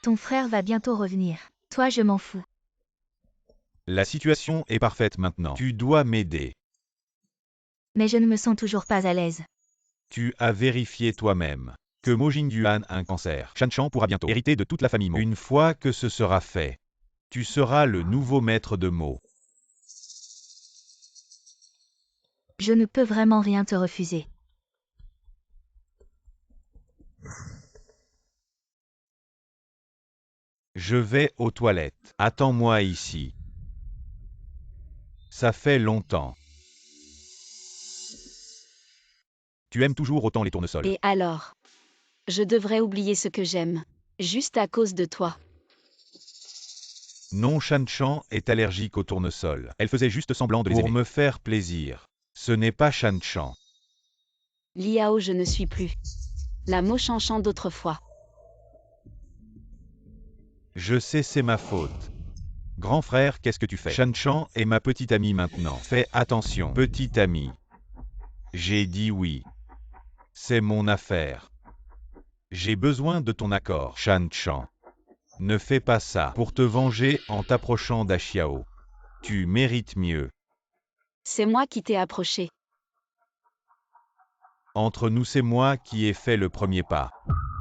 Ton frère va bientôt revenir. Toi, je m'en fous. La situation est parfaite maintenant. Tu dois m'aider. Mais je ne me sens toujours pas à l'aise. Tu as vérifié toi-même que Mo Jingduan a un cancer. Shan Chan pourra bientôt hériter de toute la famille Mo. Une fois que ce sera fait, tu seras le nouveau maître de Mo. Je ne peux vraiment rien te refuser. Je vais aux toilettes. Attends-moi ici. Ça fait longtemps. Tu aimes toujours autant les tournesols. Et alors? Je devrais oublier ce que j'aime, juste à cause de toi. Non, Shan Chan est allergique aux tournesols. Elle faisait juste semblant de les aimer. Pour me faire plaisir. Ce n'est pas Shan Chan. Liao, je ne suis plus la Mo Chanchan d'autrefois. Je sais, c'est ma faute. Grand frère, qu'est-ce que tu fais? Shan Chan est ma petite amie maintenant. Fais attention, petite amie. J'ai dit oui. C'est mon affaire. J'ai besoin de ton accord, Shan Chan. Ne fais pas ça pour te venger en t'approchant d'Axiao. Tu mérites mieux. C'est moi qui t'ai approché. Entre nous, c'est moi qui ai fait le premier pas.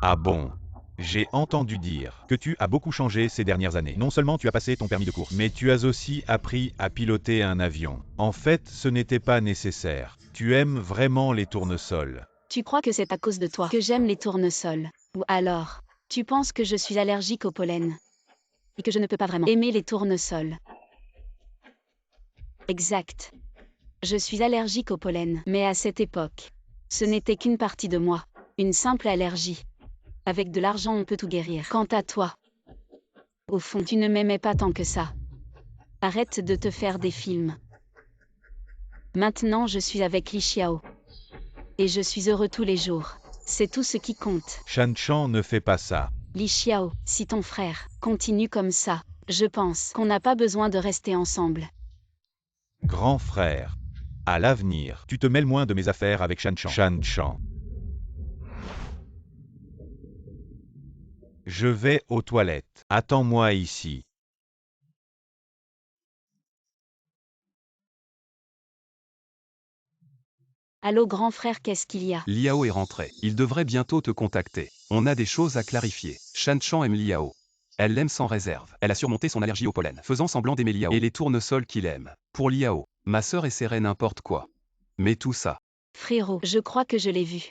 Ah bon? J'ai entendu dire que tu as beaucoup changé ces dernières années. Non seulement tu as passé ton permis de course, mais tu as aussi appris à piloter un avion. En fait, ce n'était pas nécessaire. Tu aimes vraiment les tournesols. Tu crois que c'est à cause de toi que j'aime les tournesols? Ou alors, tu penses que je suis allergique au pollen? Et que je ne peux pas vraiment aimer les tournesols? Exact. Je suis allergique au pollen, mais à cette époque, ce n'était qu'une partie de moi, une simple allergie. Avec de l'argent, on peut tout guérir. Quant à toi, au fond, tu ne m'aimais pas tant que ça. Arrête de te faire des films. Maintenant, je suis avec Li Xiao. Et je suis heureux tous les jours. C'est tout ce qui compte. Shan Chan ne fait pas ça. Li Xiao, si ton frère continue comme ça, je pense qu'on n'a pas besoin de rester ensemble. Grand frère. À l'avenir, tu te mêles moins de mes affaires avec Shan Chan. Shan Chan. Je vais aux toilettes. Attends-moi ici. Allô grand frère, qu'est-ce qu'il y a? Liao est rentré. Il devrait bientôt te contacter. On a des choses à clarifier. Shan Chan aime Liao. Elle l'aime sans réserve. Elle a surmonté son allergie au pollen, faisant semblant d'aimer Liao et les tournesols qu'il aime. Pour Liao, ma sœur essaierait n'importe quoi. Mais tout ça. Frérot, je crois que je l'ai vu.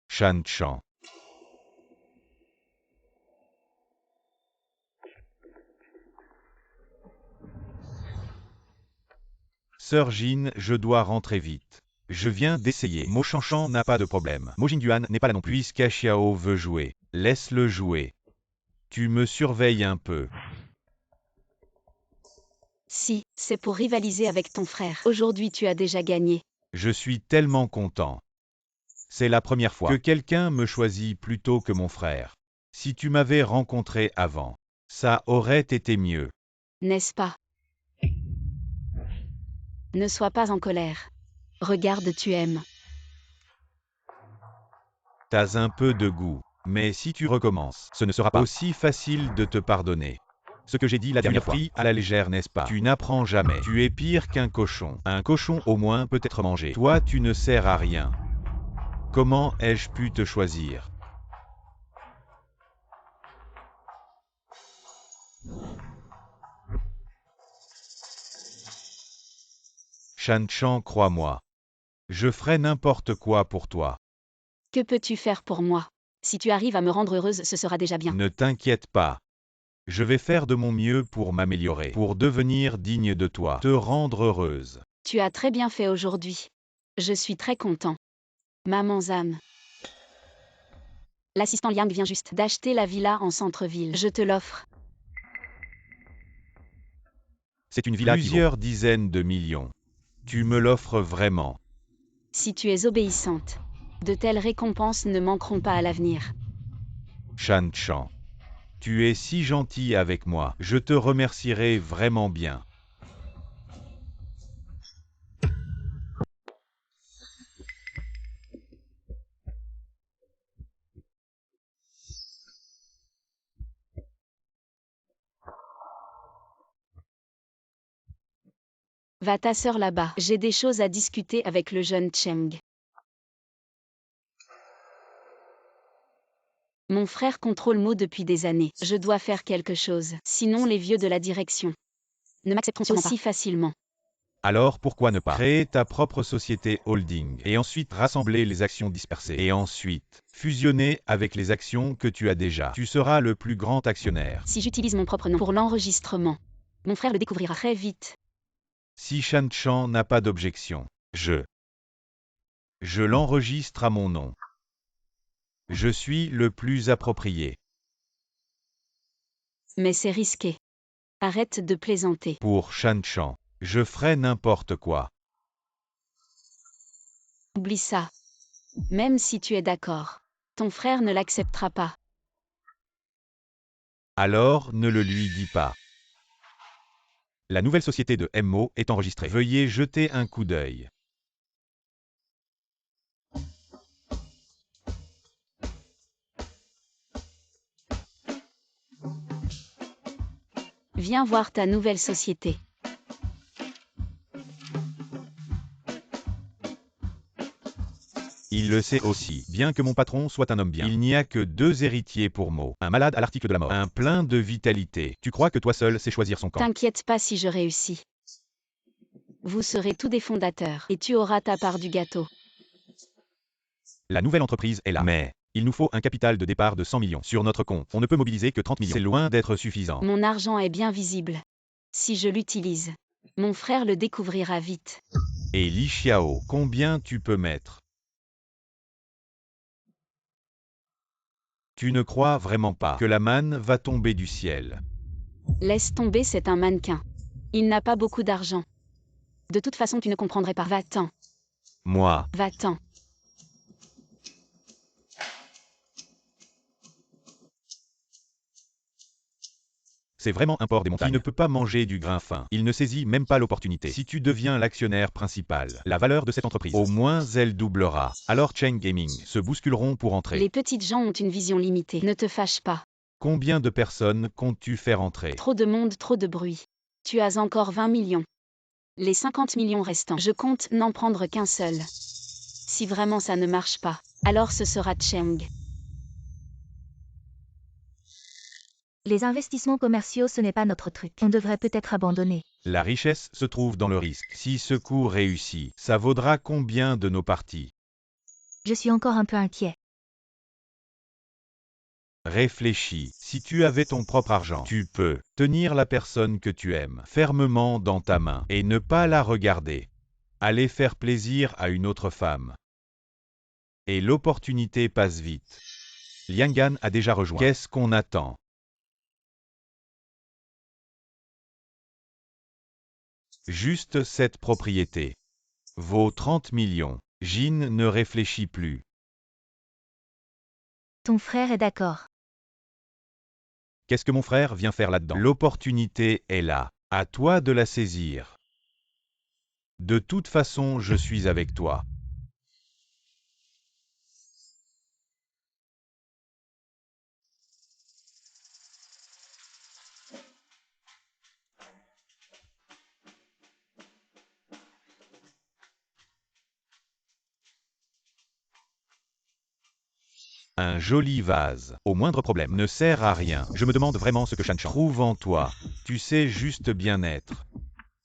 Shan Chan. Sœur Jin, je dois rentrer vite. Je viens d'essayer. Mo Shanshan n'a pas de problème. Mo Jingduan n'est pas là non plus. Puisque Xiao veut jouer, laisse-le jouer. Tu me surveilles un peu. Si, c'est pour rivaliser avec ton frère. Aujourd'hui tu as déjà gagné. Je suis tellement content. C'est la première fois que quelqu'un me choisit plutôt que mon frère. Si tu m'avais rencontré avant, ça aurait été mieux. N'est-ce pas? Ne sois pas en colère. Regarde, tu aimes. T'as un peu de goût. Mais si tu recommences, ce ne sera pas aussi facile de te pardonner. Ce que j'ai dit la dernière fois, pris à la légère, n'est-ce pas? Tu n'apprends jamais. Tu es pire qu'un cochon. Un cochon au moins peut être mangé. Toi, tu ne sers à rien. Comment ai-je pu te choisir? Shanshan, crois-moi. Je ferai n'importe quoi pour toi. Que peux-tu faire pour moi? Si tu arrives à me rendre heureuse, ce sera déjà bien. Ne t'inquiète pas. Je vais faire de mon mieux pour m'améliorer, pour devenir digne de toi, te rendre heureuse. Tu as très bien fait aujourd'hui. Je suis très content. Maman Zam. L'assistant Liang vient juste d'acheter la villa en centre-ville. Je te l'offre. C'est une villa plusieurs dizaines de millions. Tu me l'offres vraiment. Si tu es obéissante, de telles récompenses ne manqueront pas à l'avenir. Shanshan. Tu es si gentil avec moi. Je te remercierai vraiment bien. Va ta sœur là-bas. J'ai des choses à discuter avec le jeune Cheng. Mon frère contrôle Mo depuis des années. Je dois faire quelque chose. Sinon les vieux de la direction ne m'accepteront sûrement pas aussi facilement. Alors pourquoi ne pas créer ta propre société holding et ensuite rassembler les actions dispersées et ensuite fusionner avec les actions que tu as déjà. Tu seras le plus grand actionnaire. Si j'utilise mon propre nom pour l'enregistrement, mon frère le découvrira très vite. Si Shanshan n'a pas d'objection, je l'enregistre à mon nom. Je suis le plus approprié. Mais c'est risqué. Arrête de plaisanter. Pour Shanshan, je ferai n'importe quoi. Oublie ça. Même si tu es d'accord, ton frère ne l'acceptera pas. Alors ne le lui dis pas. La nouvelle société de MO est enregistrée. Veuillez jeter un coup d'œil. Viens voir ta nouvelle société. Il le sait aussi, bien que mon patron soit un homme bien. Il n'y a que 2 héritiers pour Mo. Un malade à l'article de la mort. Un plein de vitalité. Tu crois que toi seul sais choisir son camp? T'inquiète pas si je réussis. Vous serez tous des fondateurs et tu auras ta part du gâteau. La nouvelle entreprise est là. Mais il nous faut un capital de départ de 100 millions sur notre compte. On ne peut mobiliser que 30 millions. C'est loin d'être suffisant. Mon argent est bien visible. Si je l'utilise, mon frère le découvrira vite. Et Li Xiao, combien tu peux mettre? Tu ne crois vraiment pas que la manne va tomber du ciel? Laisse tomber, c'est un mannequin. Il n'a pas beaucoup d'argent. De toute façon, tu ne comprendrais pas. Va-t'en. Moi, Va-t'en. c'est vraiment un porc des montagnes. Il ne peut pas manger du grain fin. Il ne saisit même pas l'opportunité. Si tu deviens l'actionnaire principal, la valeur de cette entreprise, au moins elle doublera. Alors Cheng Gaming se bousculeront pour entrer. Les petites gens ont une vision limitée. Ne te fâche pas. Combien de personnes comptes-tu faire entrer? Trop de monde, trop de bruit. Tu as encore 20 millions. Les 50 millions restants, je compte n'en prendre qu'un seul. Si vraiment ça ne marche pas, alors ce sera Cheng. Les investissements commerciaux, ce n'est pas notre truc. On devrait peut-être abandonner. La richesse se trouve dans le risque. Si ce coup réussit, ça vaudra combien de nos parties? Je suis encore un peu inquiet. Réfléchis, si tu avais ton propre argent, tu peux tenir la personne que tu aimes fermement dans ta main et ne pas la regarder. Aller faire plaisir à une autre femme. Et l'opportunité passe vite. Liang Gan a déjà rejoint. Qu'est-ce qu'on attend? Juste cette propriété vaut 30 millions. Jin ne réfléchit plus. Ton frère est d'accord. Qu'est-ce que mon frère vient faire là-dedans? L'opportunité est là. À toi de la saisir. De toute façon, je suis avec toi. Un joli vase, au moindre problème, ne sert à rien. Je me demande vraiment ce que Shanchan trouve en toi. Tu sais juste bien être.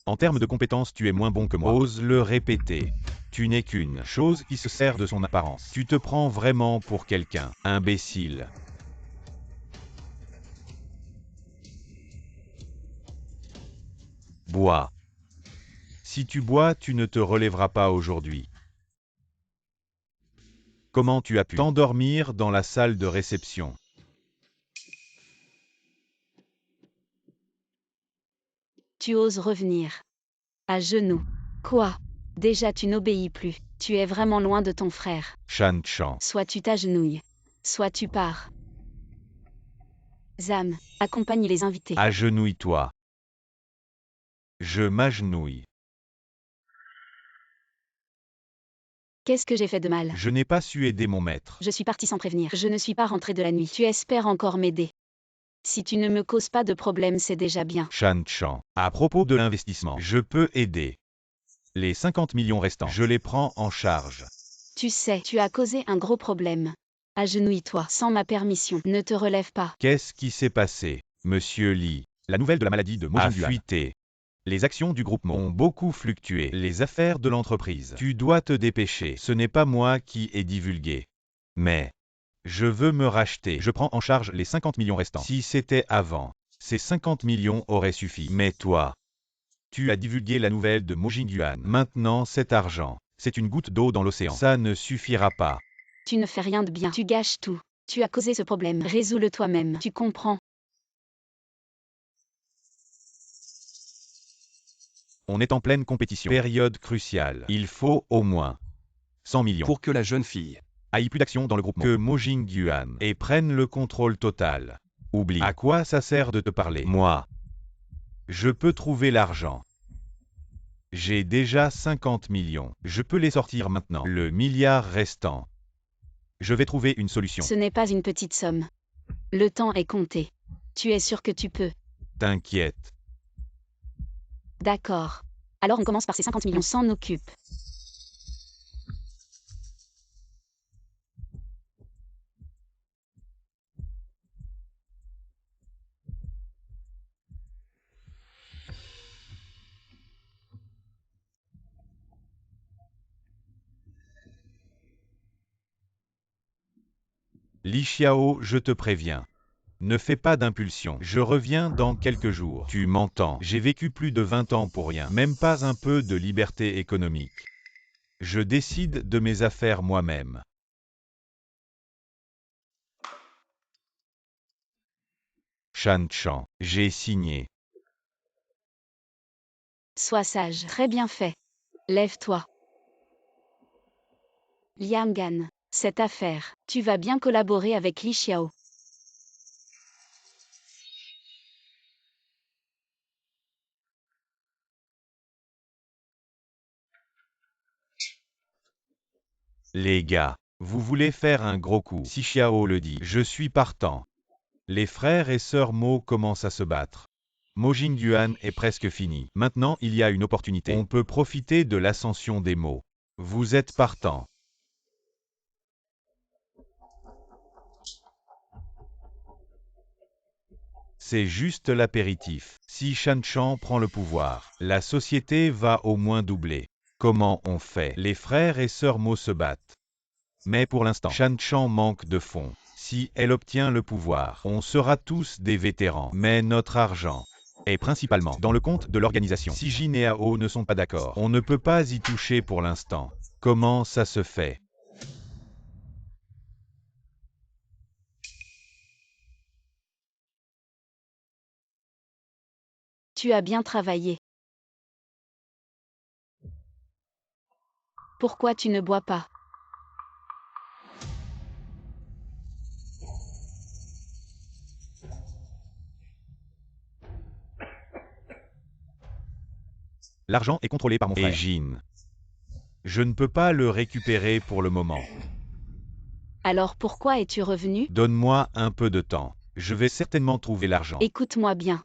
En termes de compétences, tu es moins bon que moi. Ose le répéter. Tu n'es qu'une chose qui se sert de son apparence. Tu te prends vraiment pour quelqu'un. Imbécile. Bois. Si tu bois, tu ne te relèveras pas aujourd'hui. Comment tu as pu t'endormir dans la salle de réception? Tu oses revenir. À genoux. Quoi? Déjà tu n'obéis plus. Tu es vraiment loin de ton frère. Shanchan. Soit tu t'agenouilles. Soit tu pars. Zam, accompagne les invités. Agenouille-toi. Je m'agenouille. Qu'est-ce que j'ai fait de mal? Je n'ai pas su aider mon maître. Je suis parti sans prévenir. Je ne suis pas rentré de la nuit. Tu espères encore m'aider. Si tu ne me causes pas de problème, c'est déjà bien. Shanchan. À propos de l'investissement, je peux aider. Les 50 millions restants, je les prends en charge. Tu sais, tu as causé un gros problème. Agenouille-toi, sans ma permission. Ne te relève pas. Qu'est-ce qui s'est passé, Monsieur Li? La nouvelle de la maladie de Mo A Jingduan a fuité. Les actions du groupe Mo ont beaucoup fluctué. Les affaires de l'entreprise. Tu dois te dépêcher. Ce n'est pas moi qui ai divulgué. Mais je veux me racheter. Je prends en charge les 50 millions restants. Si c'était avant, ces 50 millions auraient suffi. Mais toi, tu as divulgué la nouvelle de Mo Jingduan. Maintenant, cet argent, c'est une goutte d'eau dans l'océan. Ça ne suffira pas. Tu ne fais rien de bien. Tu gâches tout. Tu as causé ce problème. Résous-le toi-même. Tu comprends? On est en pleine compétition. Période cruciale. Il faut au moins 100 millions Pour que la jeune fille aille plus d'action dans le groupe Mo. Que Mo Jingduan et prenne le contrôle total. Oublie. À quoi ça sert de te parler? Moi, je peux trouver l'argent. J'ai déjà 50 millions. Je peux les sortir maintenant. Le milliard restant. Je vais trouver une solution. Ce n'est pas une petite somme. Le temps est compté. Tu es sûr que tu peux? T'inquiète. D'accord. Alors on commence par ces 50 millions. On s'en occupe. Li Xiao, je te préviens. Ne fais pas d'impulsion. Je reviens dans quelques jours. Tu m'entends? J'ai vécu plus de 20 ans pour rien. Même pas un peu de liberté économique. Je décide de mes affaires moi-même. Shanchan, j'ai signé. Sois sage. Très bien fait. Lève-toi. Liang Gan, cette affaire, tu vas bien collaborer avec Li Xiao. Les gars, vous voulez faire un gros coup? Si Xiao le dit, je suis partant. Les frères et sœurs Mo commencent à se battre. Mo Jingduan est presque fini. Maintenant, il y a une opportunité. On peut profiter de l'ascension des Mo. Vous êtes partant. C'est juste l'apéritif. Si Shanchan prend le pouvoir, la société va au moins doubler. Comment on fait? Les frères et sœurs Mo se battent. Mais pour l'instant, Shanchan manque de fonds. si elle obtient le pouvoir, on sera tous des vétérans. Mais notre argent est principalement dans le compte de l'organisation. Si Jin et Ao ne sont pas d'accord, on ne peut pas y toucher pour l'instant. Comment ça se fait? Tu as bien travaillé. Pourquoi tu ne bois pas? L'argent est contrôlé par mon frère. Et Jin. Je ne peux pas le récupérer pour le moment. Alors pourquoi es-tu revenu? Donne-moi un peu de temps. Je vais certainement trouver l'argent. Écoute-moi bien.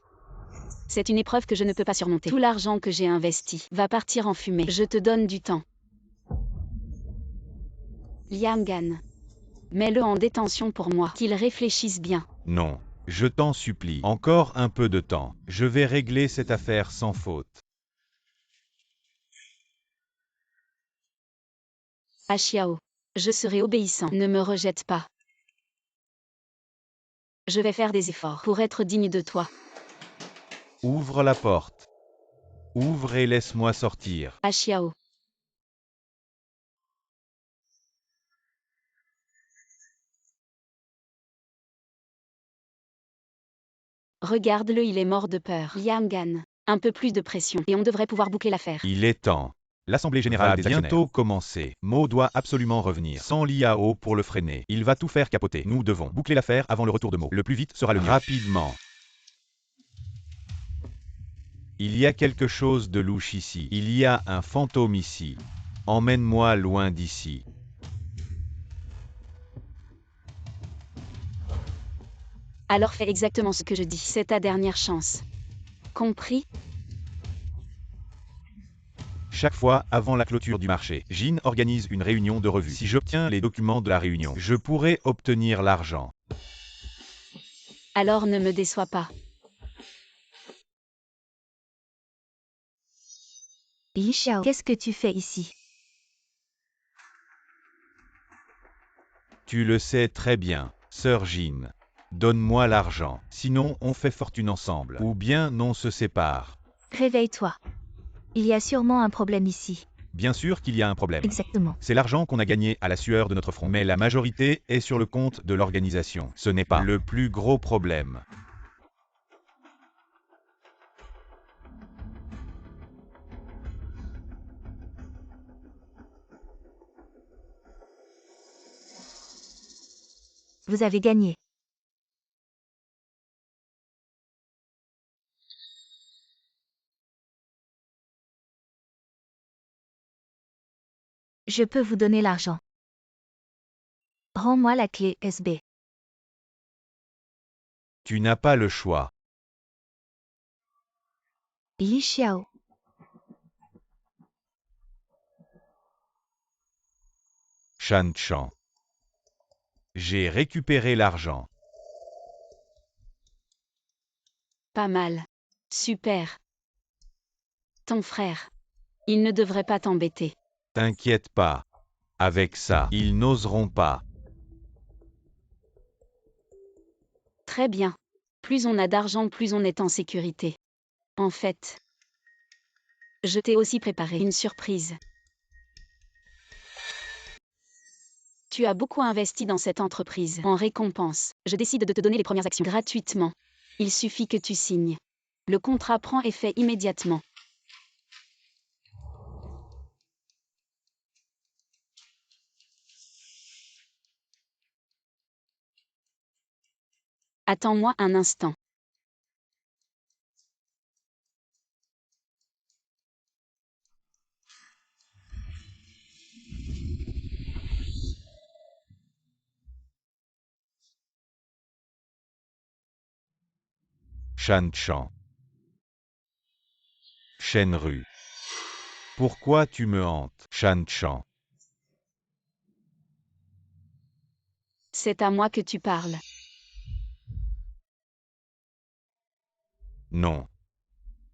C'est une épreuve que je ne peux pas surmonter. Tout l'argent que j'ai investi va partir en fumée. Je te donne du temps. Liam-gan. Mets-le en détention pour moi, qu'il réfléchisse bien. Non. Je t'en supplie. Encore un peu de temps. Je vais régler cette affaire sans faute. Achiao. Je serai obéissant. Ne me rejette pas. Je vais faire des efforts pour être digne de toi. Ouvre la porte. Ouvre et laisse-moi sortir. Achiao. Regarde-le, il est mort de peur. Liam-gan. Un peu plus de pression et on devrait pouvoir boucler l'affaire. Il est temps. L'Assemblée générale va bientôt commencer. Mo doit absolument revenir. Sans Liao pour le freiner. Il va tout faire capoter. Nous devons boucler l'affaire avant le retour de Mo. Le plus vite sera le mieux. Rapidement. Il y a quelque chose de louche ici. Il y a un fantôme ici. Emmène-moi loin d'ici. Alors fais exactement ce que je dis. C'est ta dernière chance. Compris? Chaque fois, avant la clôture du marché, Jin organise une réunion de revue. Si j'obtiens les documents de la réunion, je pourrai obtenir l'argent. Alors ne me déçois pas. Li Xiao, qu'est-ce que tu fais ici? Tu le sais très bien, sœur Jin. Donne-moi l'argent, sinon on fait fortune ensemble, ou bien on se sépare. Réveille-toi. Il y a sûrement un problème ici. Bien sûr qu'il y a un problème. Exactement. C'est l'argent qu'on a gagné à la sueur de notre front, mais la majorité est sur le compte de l'organisation. Ce n'est pas le plus gros problème. Vous avez gagné. Je peux vous donner l'argent. Rends-moi la clé SB. Tu n'as pas le choix. Li Xiao. Shan Chan. J'ai récupéré l'argent. Pas mal. Super. Ton frère. Il ne devrait pas t'embêter. T'inquiète pas. Avec ça, ils n'oseront pas. Très bien. Plus on a d'argent, plus on est en sécurité. En fait, je t'ai aussi préparé une surprise. Tu as beaucoup investi dans cette entreprise. En récompense, je décide de te donner les premières actions gratuitement. Il suffit que tu signes. Le contrat prend effet immédiatement. Attends-moi un instant. Shan Chan. Shenru. Pourquoi tu me hantes, Shan Chan? C'est à moi que tu parles. Non.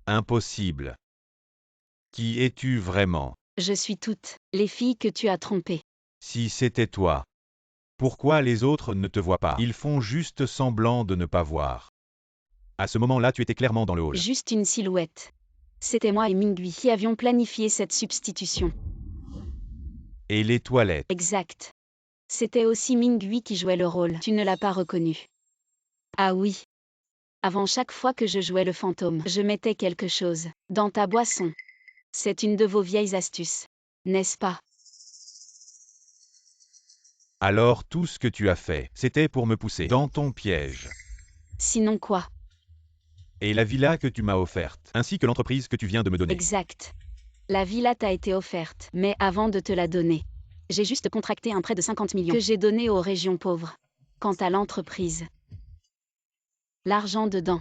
Impossible. Qui es-tu vraiment? Je suis toutes les filles que tu as trompées. Si c'était toi, Pourquoi les autres ne te voient pas? Ils font juste semblant de ne pas voir. À ce moment-là, tu étais clairement dans le hall. Juste une silhouette. C'était moi et Minghui qui avions planifié cette substitution. Et les toilettes. Exact. C'était aussi Minghui qui jouait le rôle. Tu ne l'as pas reconnu. Ah oui. Avant chaque fois que je jouais le fantôme, je mettais quelque chose dans ta boisson. C'est une de vos vieilles astuces, n'est-ce pas? Alors tout ce que tu as fait, c'était pour me pousser dans ton piège. Sinon quoi? Et la villa que tu m'as offerte, ainsi que l'entreprise que tu viens de me donner. Exact. La villa t'a été offerte, mais avant de te la donner, j'ai juste contracté un prêt de 50 millions que j'ai donné aux régions pauvres. Quant à l'entreprise, l'argent dedans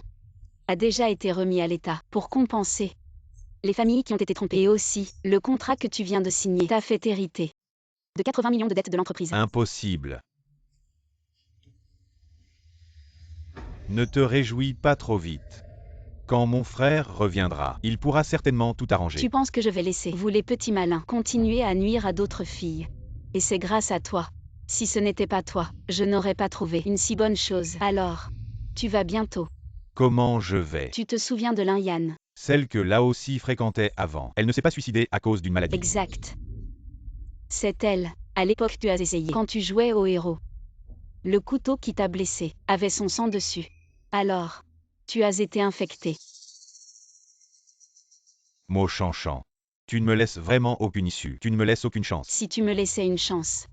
a déjà été remis à l'État pour compenser les familles qui ont été trompées. Et aussi, le contrat que tu viens de signer t'a fait hériter de 80 millions de dettes de l'entreprise. Impossible. Ne te réjouis pas trop vite. Quand mon frère reviendra, il pourra certainement tout arranger. Tu penses que je vais laisser vous les petits malins continuer à nuire à d'autres filles? Et c'est grâce à toi. Si ce n'était pas toi, je n'aurais pas trouvé une si bonne chose. Alors, tu vas bientôt. Comment je vais? Tu te souviens de Yan? Celle que là aussi fréquentait avant. Elle ne s'est pas suicidée à cause d'une maladie. Exact. C'est elle. À l'époque, tu as essayé. Quand tu jouais au héros. Le couteau qui t'a blessé avait son sang dessus. Alors, tu as été infecté. Mo Shanshan. Tu ne me laisses vraiment aucune issue. Tu ne me laisses aucune chance. Si tu me laissais une chance.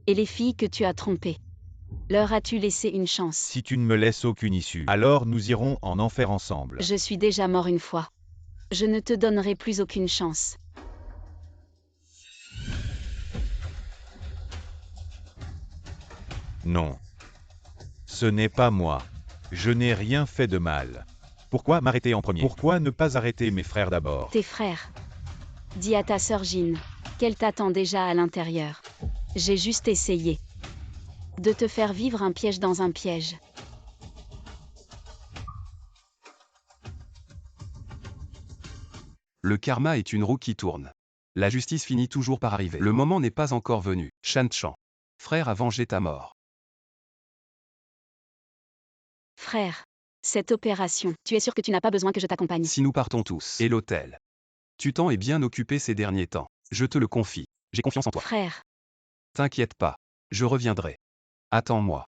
Et les filles que tu as trompées, leur as-tu laissé une chance? Si tu ne me laisses aucune issue, alors nous irons en enfer ensemble. Je suis déjà mort une fois. Je ne te donnerai plus aucune chance. Non. Ce n'est pas moi. Je n'ai rien fait de mal. Pourquoi m'arrêter en premier? Pourquoi ne pas arrêter mes frères d'abord? Tes frères. Dis à ta sœur Jean qu'elle t'attend déjà à l'intérieur. J'ai juste essayé de te faire vivre un piège dans un piège. Le karma est une roue qui tourne. La justice finit toujours par arriver. Le moment n'est pas encore venu. Shan Chan. Frère a vengé ta mort. Frère, cette opération, tu es sûr que tu n'as pas besoin que je t'accompagne? Si nous partons tous. Et l'hôtel. Tu t'en es bien occupé ces derniers temps. Je te le confie. J'ai confiance en toi. Frère, T'inquiète pas. Je reviendrai. Attends-moi.